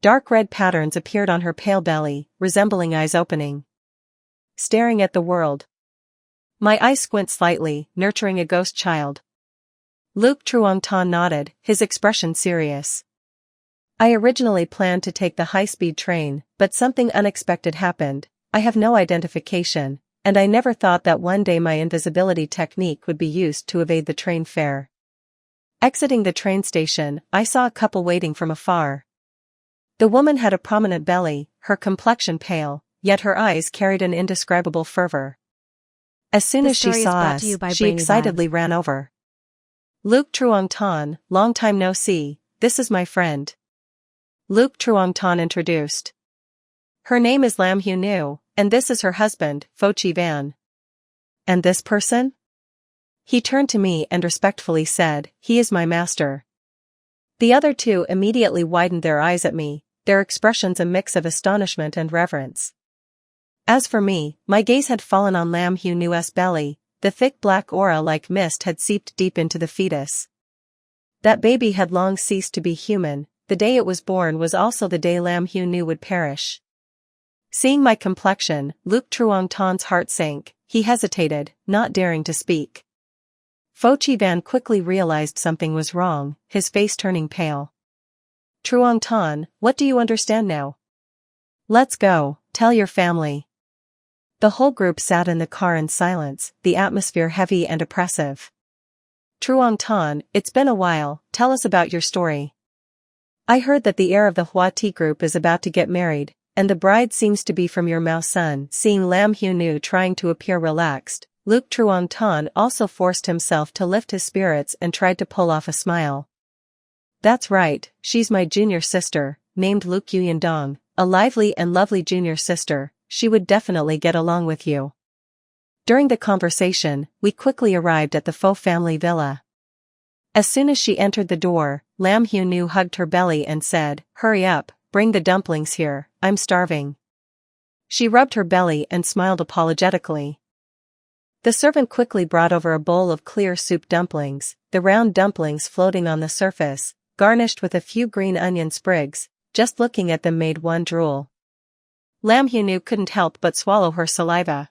Dark red patterns appeared on her pale belly, resembling eyes opening, staring at the world. My eyes squint slightly, nurturing a ghost child. Luke Truongton nodded, his expression serious. I originally planned to take the high-speed train, but something unexpected happened. I have no identification, and I never thought that one day my invisibility technique would be used to evade the train fare. Exiting the train station, I saw a couple waiting from afar. The woman had a prominent belly, her complexion pale, yet her eyes carried an indescribable fervor. As soon as she saw us, she excitedly ran over. Luke Truong Tan, long time no see, this is my friend. Luke Truong Tan introduced. Her name is Lam Hu Nu, and this is her husband, Fo Chi Van. And this person? He turned to me and respectfully said, he is my master. The other two immediately widened their eyes at me, their expressions a mix of astonishment and reverence. As for me, my gaze had fallen on Lam Hu Nu's belly, the thick black aura like mist had seeped deep into the fetus. That baby had long ceased to be human, the day it was born was also the day Lam Hu Nu would perish. Seeing my complexion, Luke Truong Tan's heart sank, he hesitated, not daring to speak. Fo Chi Van quickly realized something was wrong, his face turning pale. Truong Tan, what do you understand now? Let's go, tell your family. The whole group sat in the car in silence, the atmosphere heavy and oppressive. Truong Tan, it's been a while, tell us about your story. I heard that the heir of the Hua Ti group is about to get married, and the bride seems to be from your Mao son. Seeing Lam Hu Nu trying to appear relaxed, Luke Truong Tan also forced himself to lift his spirits and tried to pull off a smile. That's right, she's my junior sister, named Luke Yuyandong, a lively and lovely junior sister, she would definitely get along with you. During the conversation, we quickly arrived at the Fo family villa. As soon as she entered the door, Lam Hu Nu hugged her belly and said, hurry up, bring the dumplings here, I'm starving. She rubbed her belly and smiled apologetically. The servant quickly brought over a bowl of clear soup dumplings, the round dumplings floating on the surface, garnished with a few green onion sprigs, just looking at them made one drool. Lam Hu Nu couldn't help but swallow her saliva.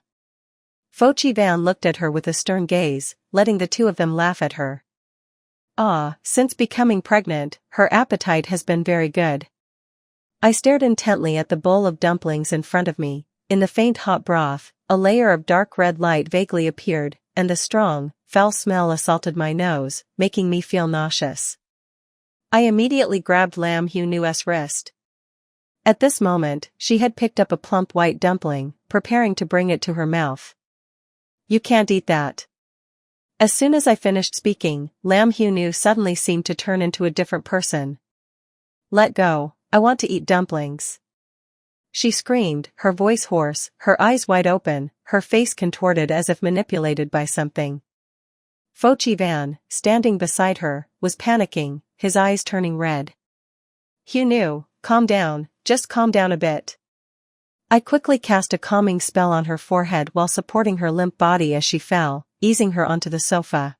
Fo Chi Van looked at her with a stern gaze, letting the two of them laugh at her. Since becoming pregnant, her appetite has been very good. I stared intently at the bowl of dumplings in front of me. In the faint hot broth, a layer of dark red light vaguely appeared, and the strong, foul smell assaulted my nose, making me feel nauseous. I immediately grabbed Lam Hu Nu's wrist. At this moment, she had picked up a plump white dumpling, preparing to bring it to her mouth. You can't eat that. As soon as I finished speaking, Lam Hu Nu suddenly seemed to turn into a different person. Let go, I want to eat dumplings. She screamed, her voice hoarse, her eyes wide open, her face contorted as if manipulated by something. Fo Chi Van, standing beside her, was panicking, his eyes turning red. Hu Nu, calm down, just calm down a bit. I quickly cast a calming spell on her forehead while supporting her limp body as she fell, easing her onto the sofa.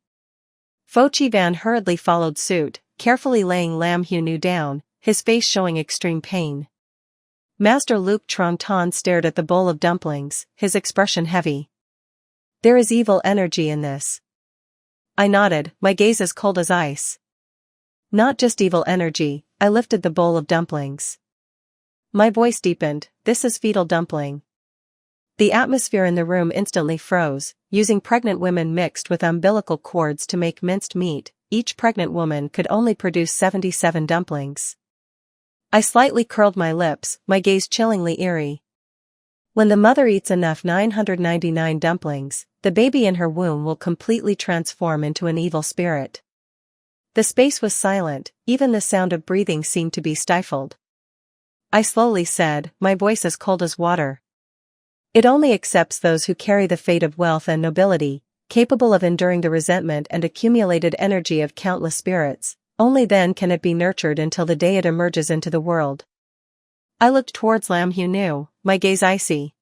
Fo Chi Van hurriedly followed suit, carefully laying Lam Hu Nu down, his face showing extreme pain. Master Luke Truong Tan stared at the bowl of dumplings, his expression heavy. There is evil energy in this. I nodded, my gaze as cold as ice. Not just evil energy, I lifted the bowl of dumplings. My voice deepened, this is fetal dumpling. The atmosphere in the room instantly froze, using pregnant women mixed with umbilical cords to make minced meat, each pregnant woman could only produce 77 dumplings. I slightly curled my lips, my gaze chillingly eerie. When the mother eats enough 999 dumplings, the baby in her womb will completely transform into an evil spirit. The space was silent, even the sound of breathing seemed to be stifled. I slowly said, my voice as cold as water. It only accepts those who carry the fate of wealth and nobility, capable of enduring the resentment and accumulated energy of countless spirits. Only then can it be nurtured until the day it emerges into the world. I looked towards Lam Hu Nu, my gaze icy.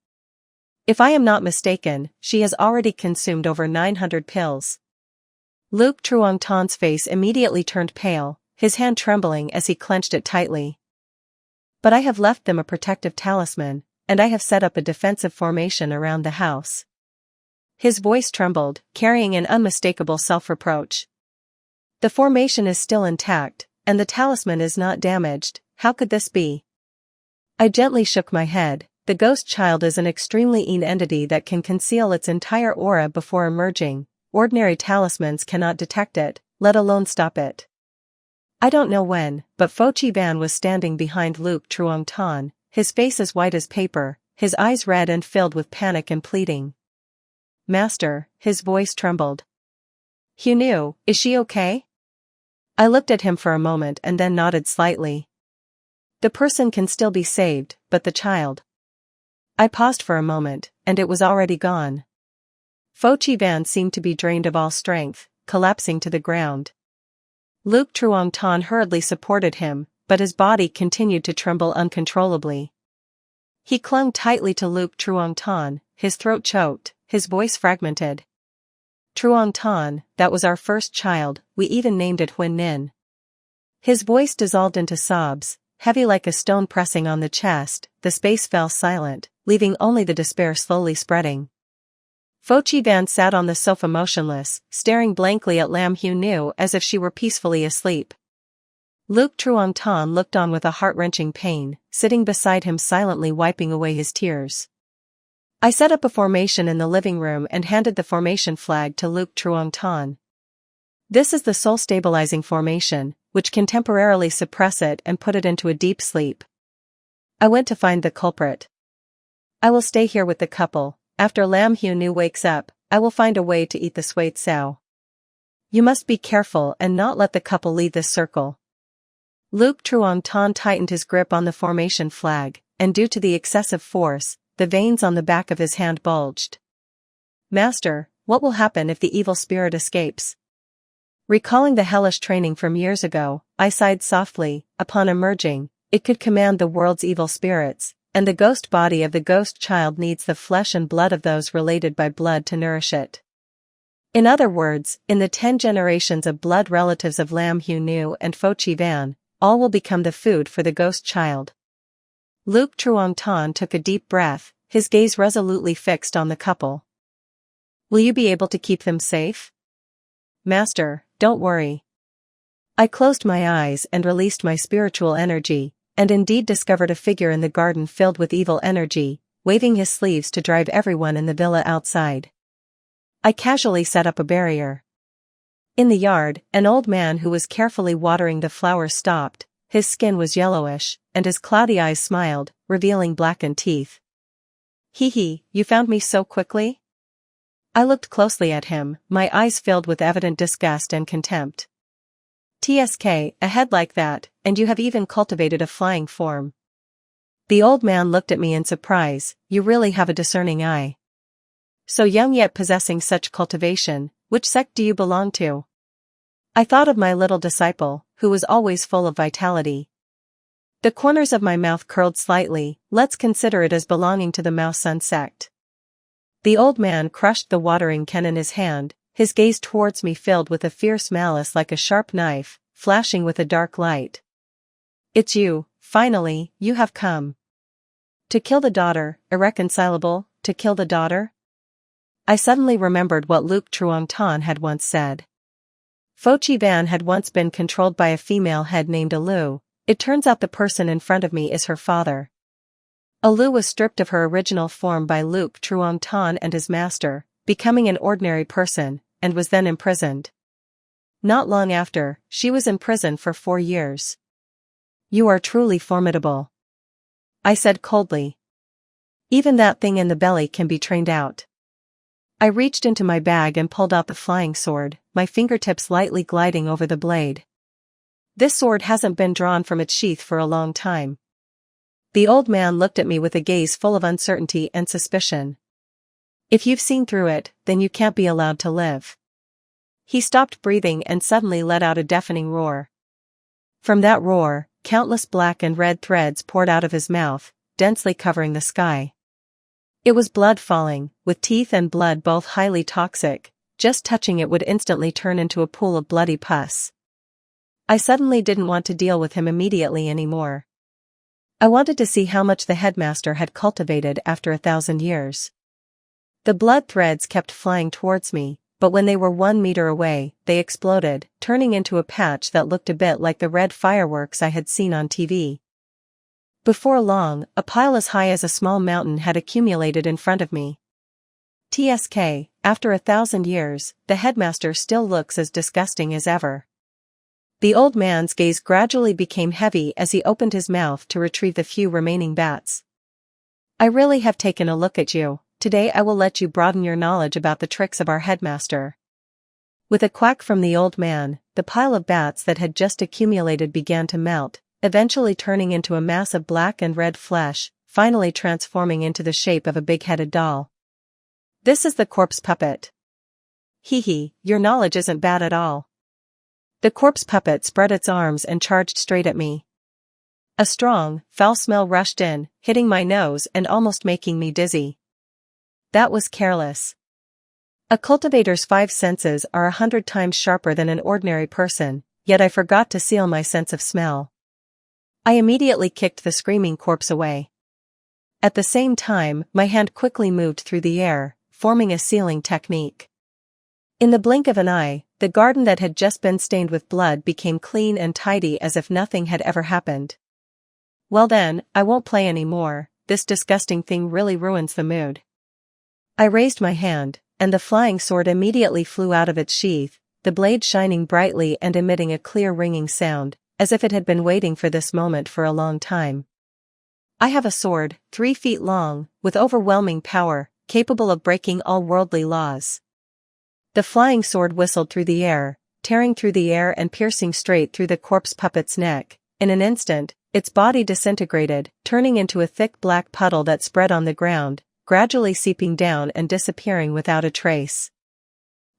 If I am not mistaken, she has already consumed over 900 pills. Luke Truong Tan's face immediately turned pale, his hand trembling as he clenched it tightly. But I have left them a protective talisman, and I have set up a defensive formation around the house. His voice trembled, carrying an unmistakable self-reproach. The formation is still intact, and the talisman is not damaged. How could this be? I gently shook my head. The ghost child is an extremely keen entity that can conceal its entire aura before emerging. Ordinary talismans cannot detect it, let alone stop it. I don't know when, but Fo Chi Van was standing behind Luke Truong Tan, his face as white as paper, his eyes red and filled with panic and pleading. Master, his voice trembled. "You knew, is she okay?" I looked at him for a moment and then nodded slightly. "The person can still be saved, but the child." I paused for a moment, and it was already gone. Fochi Van seemed to be drained of all strength, collapsing to the ground. Luke Truong Ton hurriedly supported him, but his body continued to tremble uncontrollably. He clung tightly to Luke Truong Ton, his throat choked, his voice fragmented. "Truong Ton, that was our first child, we even named it Huan Nin." His voice dissolved into sobs, heavy like a stone pressing on the chest. The space fell silent, leaving only the despair slowly spreading. Fochi Van sat on the sofa motionless, staring blankly at Lam Hu Nu as if she were peacefully asleep. Luke Truong Ton looked on with a heart-wrenching pain, sitting beside him silently wiping away his tears. I set up a formation in the living room and handed the formation flag to Luke Truong Ton. "This is the soul-stabilizing formation, which can temporarily suppress it and put it into a deep sleep. I went to find the culprit. I will stay here with the couple. After Lam Hu Nu wakes up, I will find a way to eat the Swait Sao. You must be careful and not let the couple leave this circle." Luke Truong Ton tightened his grip on the formation flag, and due to the excessive force, the veins on the back of his hand bulged. "Master, what will happen if the evil spirit escapes?" Recalling the hellish training from years ago, I sighed softly. Upon emerging, it could command the world's evil spirits, and the ghost body of the ghost child needs the flesh and blood of those related by blood to nourish it. In other words, in the 10 generations of blood relatives of Lam Hu Nu and Fochi Van, all will become the food for the ghost child. Luke Truong Ton took a deep breath, his gaze resolutely fixed on the couple. "Will you be able to keep them safe?" "Master, don't worry." I closed my eyes and released my spiritual energy, and indeed discovered a figure in the garden filled with evil energy, waving his sleeves to drive everyone in the villa outside. I casually set up a barrier. In the yard, an old man who was carefully watering the flowers stopped. His skin was yellowish, and his cloudy eyes smiled, revealing blackened teeth. "Hee, you found me so quickly?" I looked closely at him, my eyes filled with evident disgust and contempt. "TSK, a head like that, and you have even cultivated a flying form." The old man looked at me in surprise. "You really have a discerning eye. So young yet possessing such cultivation, which sect do you belong to?" I thought of my little disciple, who was always full of vitality. The corners of my mouth curled slightly. "Let's consider it as belonging to the Mao Sun sect." The old man crushed the watering can in his hand, his gaze towards me filled with a fierce malice like a sharp knife, flashing with a dark light. "It's you, finally, you have come. To kill the daughter, irreconcilable, to kill the daughter?" I suddenly remembered what Luke Truong Ton had once said. Fochi Van had once been controlled by a female head named Alu. It turns out the person in front of me is her father. Alu was stripped of her original form by Luke Truong Ton and his master, becoming an ordinary person, and was then imprisoned. Not long after, she was in prison for 4 years. "You are truly formidable," I said coldly. "Even that thing in the belly can be trained out." I reached into my bag and pulled out the flying sword, my fingertips lightly gliding over the blade. "This sword hasn't been drawn from its sheath for a long time." The old man looked at me with a gaze full of uncertainty and suspicion. "If you've seen through it, then you can't be allowed to live." He stopped breathing and suddenly let out a deafening roar. From that roar, countless black and red threads poured out of his mouth, densely covering the sky. It was blood falling, with teeth and blood both highly toxic. Just touching it would instantly turn into a pool of bloody pus. I suddenly didn't want to deal with him immediately anymore. I wanted to see how much the headmaster had cultivated after 1,000 years. The blood threads kept flying towards me, but when they were 1 meter away, they exploded, turning into a patch that looked a bit like the red fireworks I had seen on TV. Before long, a pile as high as a small mountain had accumulated in front of me. TSK, after 1,000 years, the headmaster still looks as disgusting as ever. The old man's gaze gradually became heavy as he opened his mouth to retrieve the few remaining bats. "I really have taken a look at you. Today I will let you broaden your knowledge about the tricks of our headmaster." With a quack from the old man, the pile of bats that had just accumulated began to melt, eventually turning into a mass of black and red flesh, finally transforming into the shape of a big-headed doll. This is the corpse puppet. Hee hee, your knowledge isn't bad at all. The corpse puppet spread its arms and charged straight at me. A strong, foul smell rushed in, hitting my nose and almost making me dizzy. That was careless. A cultivator's 5 senses are 100 times sharper than an ordinary person, yet I forgot to seal my sense of smell. I immediately kicked the screaming corpse away. At the same time, my hand quickly moved through the air, forming a sealing technique. In the blink of an eye, the garden that had just been stained with blood became clean and tidy as if nothing had ever happened. Well then, I won't play anymore, this disgusting thing really ruins the mood. I raised my hand, and the flying sword immediately flew out of its sheath, the blade shining brightly and emitting a clear ringing sound, as if it had been waiting for this moment for a long time. I have a sword, 3 feet long, with overwhelming power, capable of breaking all worldly laws. The flying sword whistled through the air, tearing through the air and piercing straight through the corpse puppet's neck. In an instant, its body disintegrated, turning into a thick black puddle that spread on the ground, gradually seeping down and disappearing without a trace.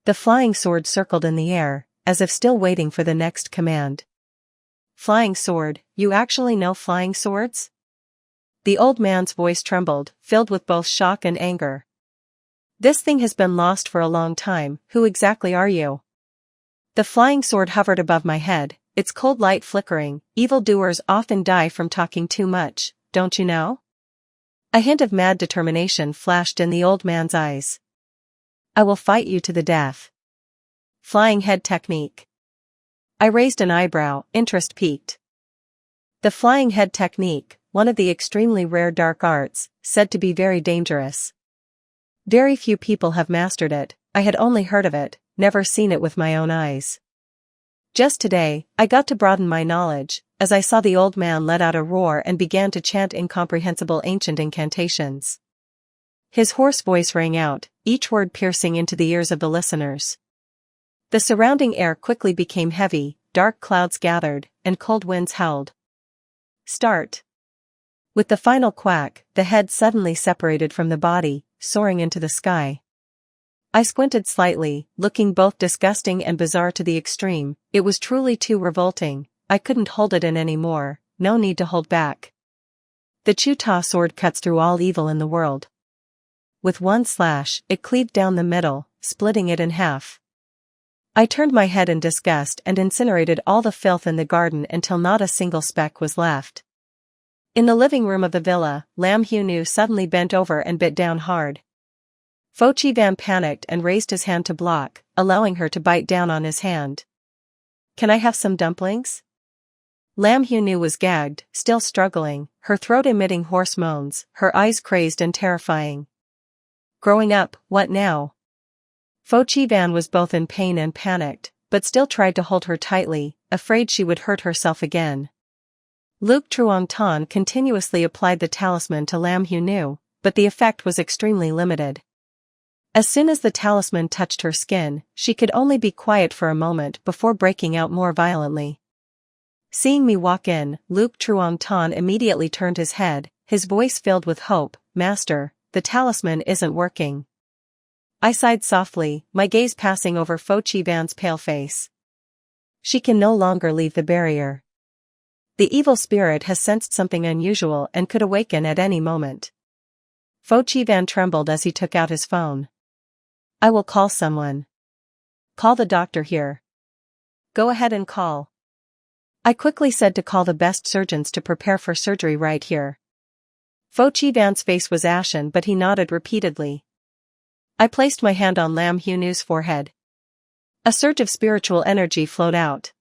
The flying sword circled in the air, as if still waiting for the next command. Flying sword, you actually know flying swords? The old man's voice trembled, filled with both shock and anger. This thing has been lost for a long time, who exactly are you? The flying sword hovered above my head, its cold light flickering. Evildoers often die from talking too much, don't you know? A hint of mad determination flashed in the old man's eyes. I will fight you to the death. Flying head technique. I raised an eyebrow, interest piqued. The flying head technique, one of the extremely rare dark arts, said to be very dangerous. Very few people have mastered it. I had only heard of it, never seen it with my own eyes. Just today, I got to broaden my knowledge, as I saw the old man let out a roar and began to chant incomprehensible ancient incantations. His hoarse voice rang out, each word piercing into the ears of the listeners. The surrounding air quickly became heavy, dark clouds gathered, and cold winds howled. Start. With the final quack, the head suddenly separated from the body, soaring into the sky. I squinted slightly, looking both disgusting and bizarre to the extreme. It was truly too revolting. I couldn't hold it in anymore, no need to hold back. The Chutah sword cuts through all evil in the world. With one slash, it cleaved down the middle, splitting it in half. I turned my head in disgust and incinerated all the filth in the garden until not a single speck was left. In the living room of the villa, Lam Hunu suddenly bent over and bit down hard. Fo Chi Van panicked and raised his hand to block, allowing her to bite down on his hand. Can I have some dumplings? Lam Hunu was gagged, still struggling, her throat emitting hoarse moans, her eyes crazed and terrifying. Growing up, what now? Fo Chi Van was both in pain and panicked, but still tried to hold her tightly, afraid she would hurt herself again. Luke Truong Tan continuously applied the talisman to Lam Hunu, but the effect was extremely limited. As soon as the talisman touched her skin, she could only be quiet for a moment before breaking out more violently. Seeing me walk in, Luke Truong Tan immediately turned his head, his voice filled with hope. Master, the talisman isn't working. I sighed softly, my gaze passing over Fo Chi Van's pale face. She can no longer leave the barrier. The evil spirit has sensed something unusual and could awaken at any moment. Fo Chi Van trembled as he took out his phone. I will call someone. Call the doctor here. Go ahead and call. I quickly said to call the best surgeons to prepare for surgery right here. Fo Chi Van's face was ashen, but he nodded repeatedly. I placed my hand on Lam Hunu's forehead. A surge of spiritual energy flowed out.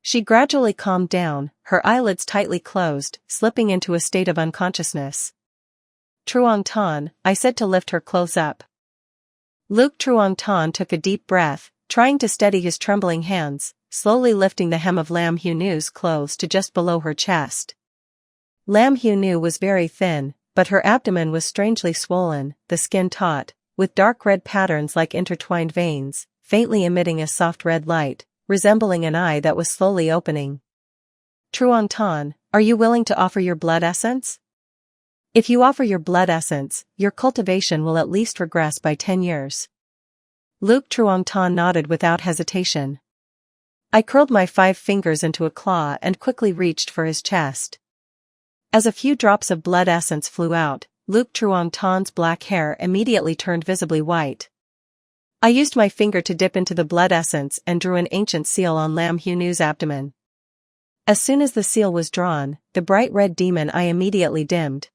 She gradually calmed down, her eyelids tightly closed, slipping into a state of unconsciousness. Truong Tan, I said to lift her clothes up. Luke Truong Tan took a deep breath, trying to steady his trembling hands, slowly lifting the hem of Lam Hunu's clothes to just below her chest. Lam Hunu was very thin, but her abdomen was strangely swollen, the skin taut, with dark red patterns like intertwined veins, faintly emitting a soft red light, resembling an eye that was slowly opening. Truong Ton, are you willing to offer your blood essence? If you offer your blood essence, your cultivation will at least regress by 10 years. Luke Truong Ton nodded without hesitation. I curled my 5 fingers into a claw and quickly reached for his chest. As a few drops of blood essence flew out, Luke Truong Ton's black hair immediately turned visibly white. I used my finger to dip into the blood essence and drew an ancient seal on Lam Hunu's abdomen. As soon as the seal was drawn, the bright red demon eye immediately dimmed.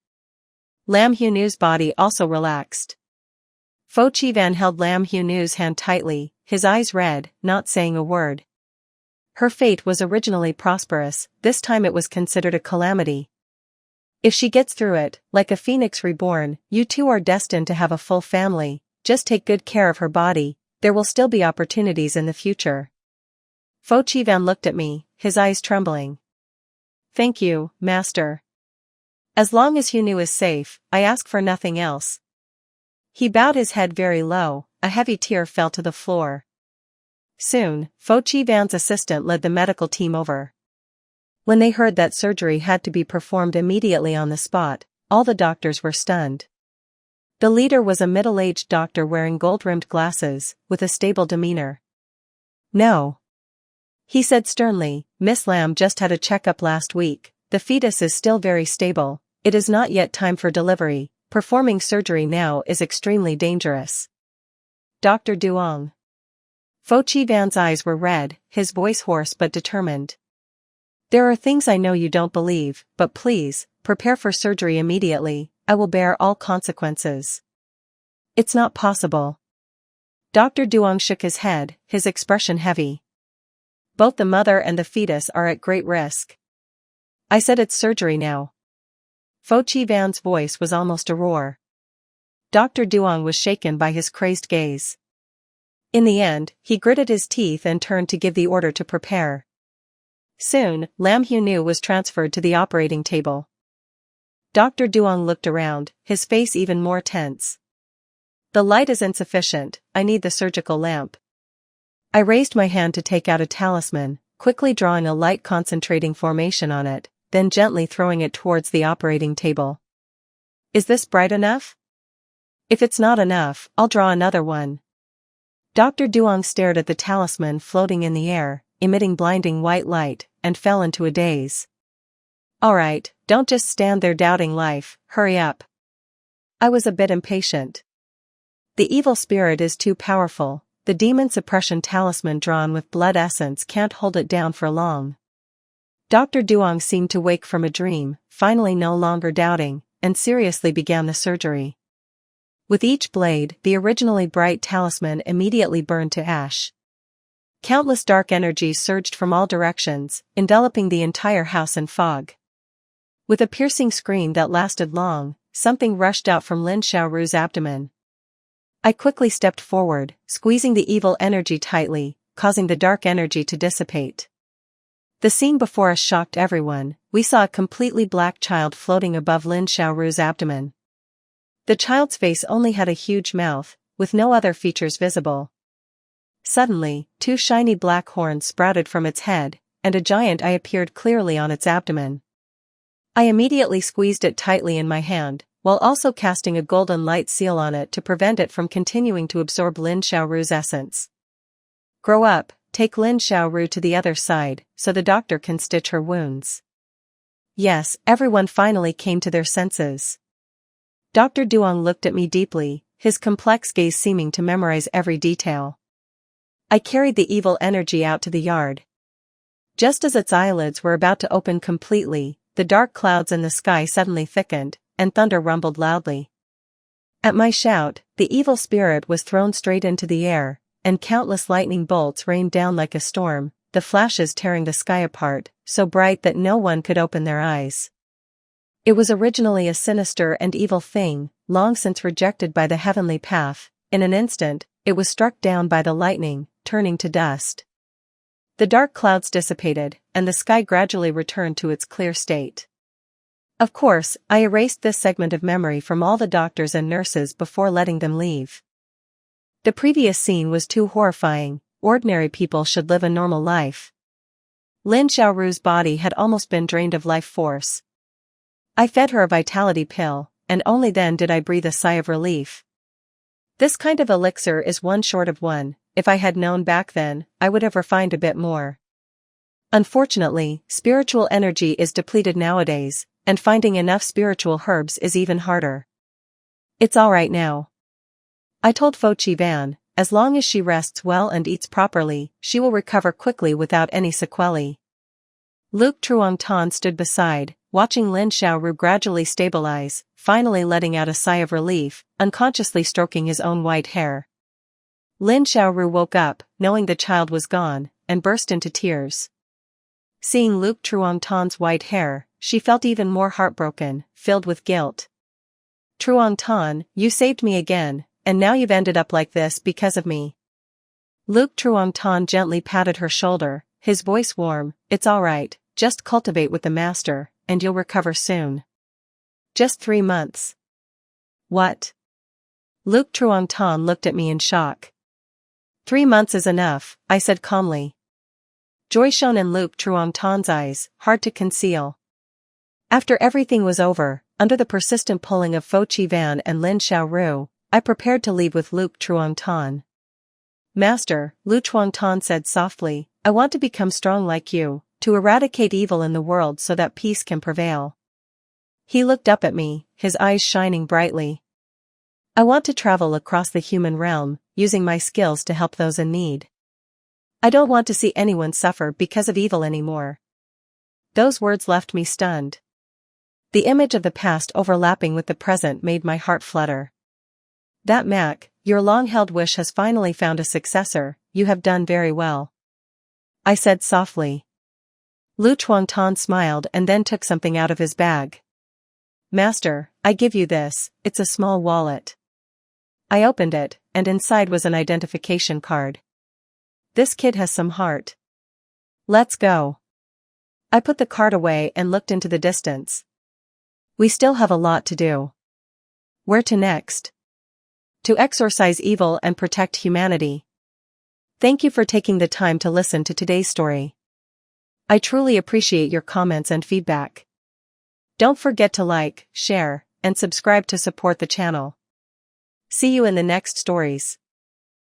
Lam Hunu's body also relaxed. Fo Chi-van held Lam Hunu's hand tightly, his eyes red, not saying a word. Her fate was originally prosperous, this time it was considered a calamity. If she gets through it, like a phoenix reborn, you two are destined to have a full family. Just take good care of her body, there will still be opportunities in the future. Fo Chi-van looked at me, his eyes trembling. Thank you, master. As long as Hunu is safe, I ask for nothing else. He bowed his head very low, a heavy tear fell to the floor. Soon, Fo Chi-van's assistant led the medical team over. When they heard that surgery had to be performed immediately on the spot, all the doctors were stunned. The leader was a middle-aged doctor wearing gold-rimmed glasses, with a stable demeanor. No. He said sternly, Miss Lam just had a checkup last week, the fetus is still very stable, it is not yet time for delivery, performing surgery now is extremely dangerous. Dr. Duong. Fo Chi-van's eyes were red, his voice hoarse but determined. There are things I know you don't believe, but please, prepare for surgery immediately, I will bear all consequences. It's not possible. Dr. Duong shook his head, his expression heavy. Both the mother and the fetus are at great risk. I said it's surgery now. Fo Chi-van's voice was almost a roar. Dr. Duong was shaken by his crazed gaze. In the end, he gritted his teeth and turned to give the order to prepare. Soon, Lam Hunu was transferred to the operating table. Dr. Duong looked around, his face even more tense. The light is insufficient, I need the surgical lamp. I raised my hand to take out a talisman, quickly drawing a light concentrating formation on it, then gently throwing it towards the operating table. Is this bright enough? If it's not enough, I'll draw another one. Dr. Duong stared at the talisman floating in the air, emitting blinding white light, and fell into a daze. Alright, don't just stand there doubting life, hurry up. I was a bit impatient. The evil spirit is too powerful, the demon suppression talisman drawn with blood essence can't hold it down for long. Dr. Duong seemed to wake from a dream, finally no longer doubting, and seriously began the surgery. With each blade, the originally bright talisman immediately burned to ash. Countless dark energies surged from all directions, enveloping the entire house in fog. With a piercing scream that lasted long, something rushed out from Lin Xiaoru's abdomen. I quickly stepped forward, squeezing the evil energy tightly, causing the dark energy to dissipate. The scene before us shocked everyone. We saw a completely black child floating above Lin Xiaoru's abdomen. The child's face only had a huge mouth, with no other features visible. Suddenly, 2 shiny black horns sprouted from its head, and a giant eye appeared clearly on its abdomen. I immediately squeezed it tightly in my hand, while also casting a golden light seal on it to prevent it from continuing to absorb Lin Xiaoru's essence. Grow up, take Lin Xiaoru to the other side, so the doctor can stitch her wounds. Yes, everyone finally came to their senses. Dr. Duong looked at me deeply, his complex gaze seeming to memorize every detail. I carried the evil energy out to the yard. Just as its eyelids were about to open completely, the dark clouds in the sky suddenly thickened, and thunder rumbled loudly. At my shout, the evil spirit was thrown straight into the air, and countless lightning bolts rained down like a storm, the flashes tearing the sky apart, so bright that no one could open their eyes. It was originally a sinister and evil thing, long since rejected by the heavenly path. In an instant, it was struck down by the lightning, turning to dust. The dark clouds dissipated, and the sky gradually returned to its clear state. Of course, I erased this segment of memory from all the doctors and nurses before letting them leave. The previous scene was too horrifying. Ordinary people should live a normal life. Lin Xiaoru's body had almost been drained of life force. I fed her a vitality pill, and only then did I breathe a sigh of relief. This kind of elixir is one short of one. If I had known back then, I would have refined a bit more. Unfortunately, spiritual energy is depleted nowadays, and finding enough spiritual herbs is even harder. It's alright now. I told Fo Chi-van, as long as she rests well and eats properly, she will recover quickly without any sequelae. Luke Truong-Tan stood beside, watching Lin Xiaoru gradually stabilize, finally letting out a sigh of relief, unconsciously stroking his own white hair. Lin Xiaoru woke up, knowing the child was gone, and burst into tears. Seeing Luke Truong-Tan's white hair, she felt even more heartbroken, filled with guilt. Truong-Tan, you saved me again, and now you've ended up like this because of me. Luke Truong-Tan gently patted her shoulder, his voice warm. It's alright, just cultivate with the master, and you'll recover soon. Just 3 months. What? Luke Truong-Tan looked at me in shock. 3 months is enough, I said calmly. Joy shone in Luke Truong-Tan's eyes, hard to conceal. After everything was over, under the persistent pulling of Fo Chi-van and Lin Xiaoru, I prepared to leave with Luke Truong-Tan. Master, Lu Truong-Tan said softly, I want to become strong like you, to eradicate evil in the world so that peace can prevail. He looked up at me, his eyes shining brightly. I want to travel across the human realm, using my skills to help those in need. I don't want to see anyone suffer because of evil anymore. Those words left me stunned. The image of the past overlapping with the present made my heart flutter. That Mac, your long-held wish has finally found a successor, you have done very well. I said softly. Lu Truong-Tan smiled and then took something out of his bag. Master, I give you this, it's a small wallet. I opened it, and inside was an identification card. This kid has some heart. Let's go. I put the card away and looked into the distance. We still have a lot to do. Where to next? To exorcise evil and protect humanity. Thank you for taking the time to listen to today's story. I truly appreciate your comments and feedback. Don't forget to like, share, and subscribe to support the channel. See you in the next stories.